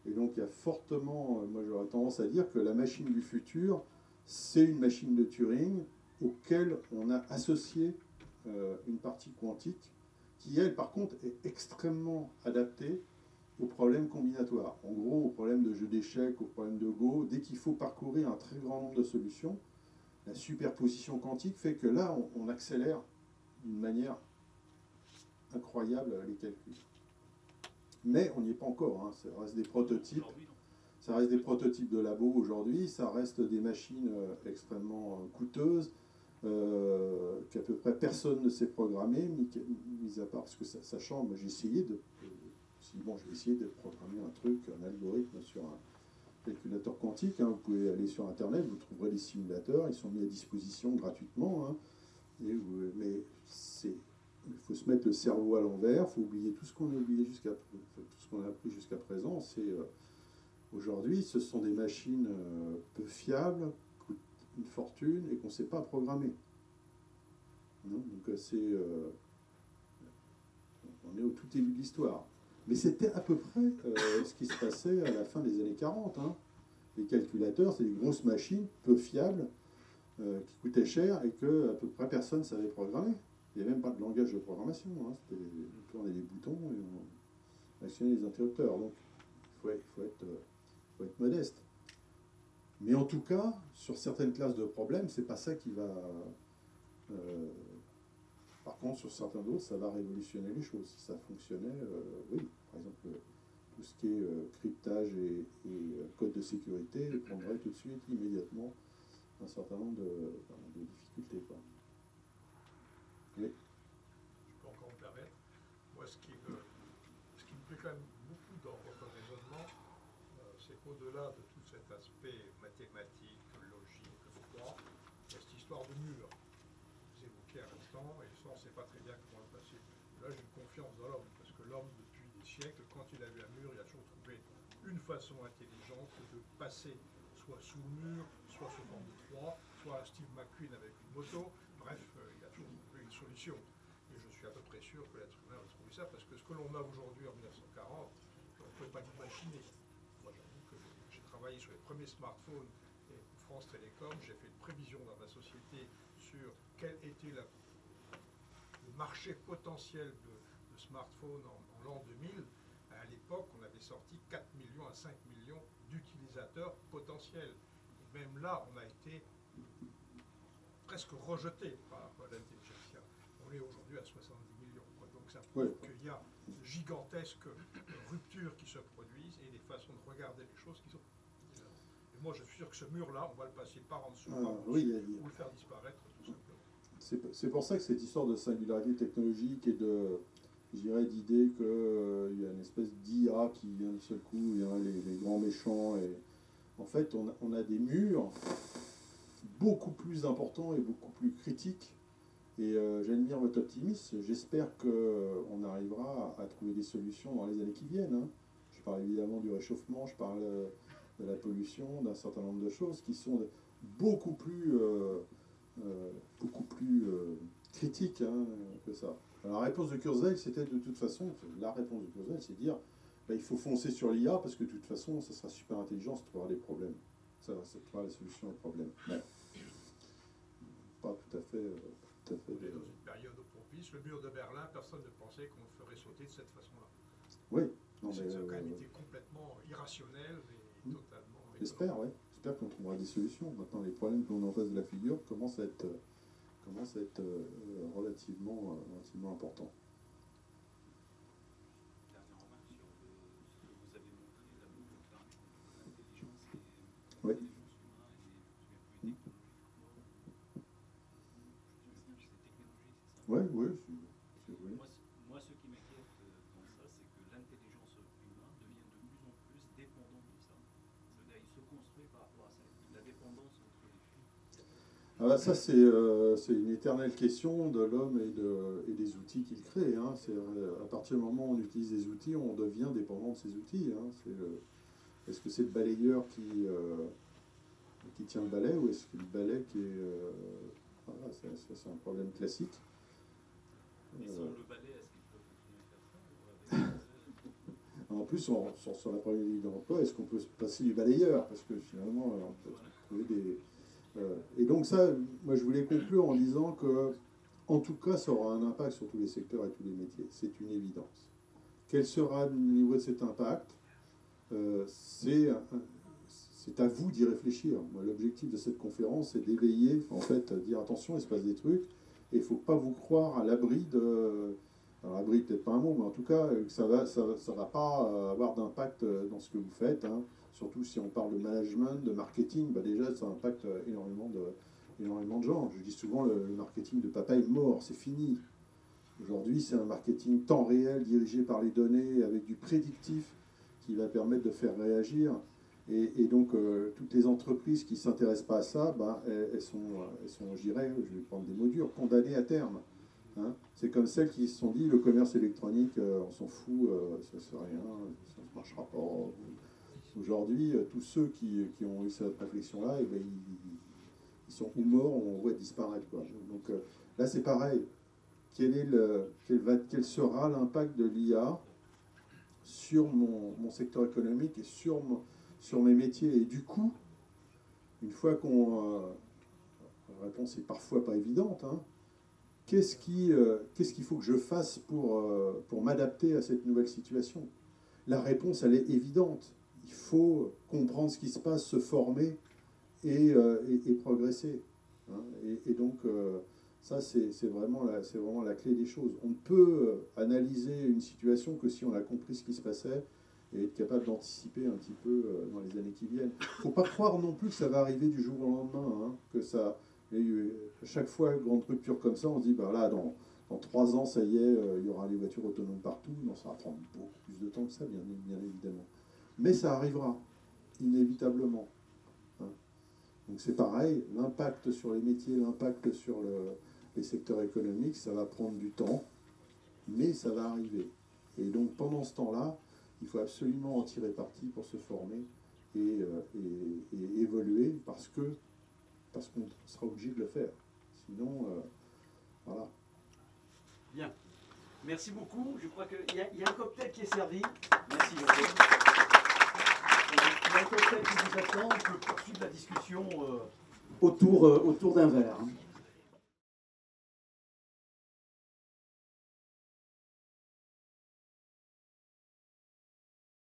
Et donc il y a fortement, moi j'aurais tendance à dire que la machine du futur, c'est une machine de Turing auquel on a associé une partie quantique qui, elle, par contre, est extrêmement adaptée aux problèmes combinatoires. En gros, aux problèmes de jeu d'échecs, aux problèmes de Go, dès qu'il faut parcourir un très grand nombre de solutions, la superposition quantique fait que là, on accélère d'une manière incroyable les calculs. Mais on n'y est pas encore, hein. Ça reste des prototypes. Ça reste des prototypes de labo aujourd'hui, ça reste des machines extrêmement coûteuses, qu'à peu près personne ne sait programmer, mis à part, parce que sachant, moi j'ai essayé de... je vais essayer de programmer un truc, un algorithme sur un calculateur quantique. Hein. Vous pouvez aller sur Internet, vous trouverez des simulateurs, ils sont mis à disposition gratuitement. Hein. Mais il faut se mettre le cerveau à l'envers, il faut oublier tout ce qu'on a oublié tout ce qu'on a appris jusqu'à présent. Aujourd'hui, ce sont des machines peu fiables, coûtent une fortune et qu'on ne sait pas programmer. Non, donc on est au tout début de l'histoire. Mais c'était à peu près ce qui se passait à la fin des années 40. Hein. Les calculateurs, c'est des grosses machines peu fiables qui coûtaient cher et que à peu près personne ne savait programmer. Il n'y avait même pas de langage de programmation. Hein. C'était on tournait les boutons et on actionnait les interrupteurs. Donc il faut être modeste. Mais en tout cas, sur certaines classes de problèmes, c'est pas ça qui va... par contre, sur certains d'autres, ça va révolutionner les choses. Si ça fonctionnait, oui. Par exemple, tout ce qui est cryptage et code de sécurité prendrait tout de suite, immédiatement, un certain nombre de difficultés. Quoi. Oui. Je peux encore me permettre. Moi, ce qui me plaît quand même beaucoup dans votre raisonnement, c'est qu'au-delà de tout cet aspect mathématique, logique, droit, il y a cette histoire de mur. Vous évoquez à l'instant, et ça, on ne sait pas très bien comment le passer. Là, j'ai une confiance dans l'homme, parce que l'homme, depuis des siècles, quand il a vu un mur, il a toujours trouvé une façon intelligente de passer, soit sous le mur, soit sous forme de croix, soit Steve McQueen avec une moto. Bref, il a toujours trouvé une solution. Et je suis à peu près sûr que l'être humain va trouver ça, parce que ce que l'on a aujourd'hui en 1940, on ne peut pas l'imaginer. Moi, j'avoue que j'ai travaillé sur les premiers smartphones et France Télécom, j'ai fait une prévision dans ma société sur quel était le marché potentiel de smartphones en l'an 2000. À l'époque, on avait sorti 4 millions à 5 millions d'utilisateurs potentiels. Et même là, on a été presque rejeté par l'intelligentsia. On est aujourd'hui à 70 millions. Quoi. Donc ça prouve qu'il y a gigantesques ruptures qui se produisent et des façons de regarder les choses qui sont. Et moi, je suis sûr que ce mur-là, on va le passer par en dessous, oui, ou le faire disparaître, tout simplement. C'est pour ça que cette histoire de singularité technologique et de, je dirais, d'idée qu'il y a une espèce d'IA qui vient de seul coup, il y a les grands méchants. Et en fait, on a des murs beaucoup plus importants et beaucoup plus critiques. Et j'admire votre optimisme. J'espère qu'on arrivera à trouver des solutions dans les années qui viennent. Hein. Je parle évidemment du réchauffement, je parle de la pollution, d'un certain nombre de choses qui sont beaucoup plus critiques que ça. Alors, la réponse de Kurzweil, c'était de toute façon, la réponse de Kurzweil, c'est de dire bah, il faut foncer sur l'IA parce que de toute façon, ça sera super intelligent, ça trouvera des problèmes. Ça trouvera la solution aux problèmes. Mais, pas tout à fait. On est dans une période propice. Le mur de Berlin, personne ne pensait qu'on le ferait sauter de cette façon-là. Oui. Ça a quand même été complètement irrationnel et totalement. J'espère, oui. J'espère qu'on trouvera des solutions. Maintenant, les problèmes que l'on en face de la figure commencent à être relativement importants. Dernière remarque sur ce que vous avez montré, la boucle entre l'intelligence et Oui. l'intelligence humaine et je me souviens plus technologie, c'est ça? Oui. Moi, ce qui m'inquiète dans ça, c'est que l'intelligence humaine devient de plus en plus dépendante de ça. C'est-à-dire, il se construit par rapport à ça. La dépendance entre les flux. Ah bah ça, c'est une éternelle question de l'homme et des outils qu'il crée. Hein. À partir du moment où on utilise des outils, on devient dépendant de ces outils. Hein. Est-ce que c'est le balayeur qui tient le balai ou est-ce que le balai qui est... voilà, c'est un problème classique. Et sans le balai, est-ce qu'il peut continuer à faire ça En plus, sur la première ligne d'emploi, est-ce qu'on peut se passer du balayeur? Parce que finalement, on peut trouver des... et donc ça, moi je voulais conclure en disant que, en tout cas, ça aura un impact sur tous les secteurs et tous les métiers. C'est une évidence. Quel sera le niveau de cet impact? C'est à vous d'y réfléchir. Moi, l'objectif de cette conférence, c'est d'éveiller, en fait, dire attention, il se passe des trucs, et il ne faut pas vous croire à l'abri de... Alors, abri, peut-être pas un mot, mais en tout cas, que ça va pas avoir d'impact dans ce que vous faites. Hein. Surtout si on parle de management, de marketing, bah déjà, ça impacte énormément de gens. Je dis souvent, le marketing de papa est mort, c'est fini. Aujourd'hui, c'est un marketing temps réel, dirigé par les données, avec du prédictif, qui va permettre de faire réagir. Et donc, toutes les entreprises qui ne s'intéressent pas à ça, bah, elles sont, je dirais, je vais prendre des mots durs, condamnées à terme. Hein. C'est comme celles qui se sont dit, le commerce électronique, on s'en fout, ça ne sert à rien, ça ne marchera pas. Aujourd'hui, tous ceux qui ont eu cette réflexion-là, eh ben, ils sont ou morts ou on voit disparaître. Quoi. Donc là, c'est pareil. Quel sera l'impact de l'IA sur mon secteur économique et sur mes métiers? Et du coup, une fois la réponse est parfois pas évidente, hein, qu'est-ce qu'il faut que je fasse pour m'adapter à cette nouvelle situation? La réponse, elle est évidente. Il faut comprendre ce qui se passe, se former et progresser. Hein. Et donc, ça, c'est vraiment la clé des choses. On ne peut analyser une situation que si on a compris ce qui se passait et être capable d'anticiper un petit peu dans les années qui viennent. Il ne faut pas croire non plus que ça va arriver du jour au lendemain. Hein, que ça, chaque fois, grande rupture comme ça, on se dit, bah là, dans 3 ans, ça y est, il y aura les voitures autonomes partout. Non, ça va prendre beaucoup plus de temps que ça, bien évidemment. Mais ça arrivera, inévitablement. Hein. Donc c'est pareil, l'impact sur les métiers, l'impact sur les secteurs économiques, ça va prendre du temps, mais ça va arriver. Et donc pendant ce temps-là, il faut absolument en tirer parti pour se former et évoluer parce qu'on sera obligé de le faire. Sinon, voilà. Bien. Merci beaucoup. Je crois qu'il y a un cocktail qui est servi. Merci, Jean-Claude. Il y a un cocktail qui vous attend. On peut poursuivre la discussion autour d'un verre. Hein.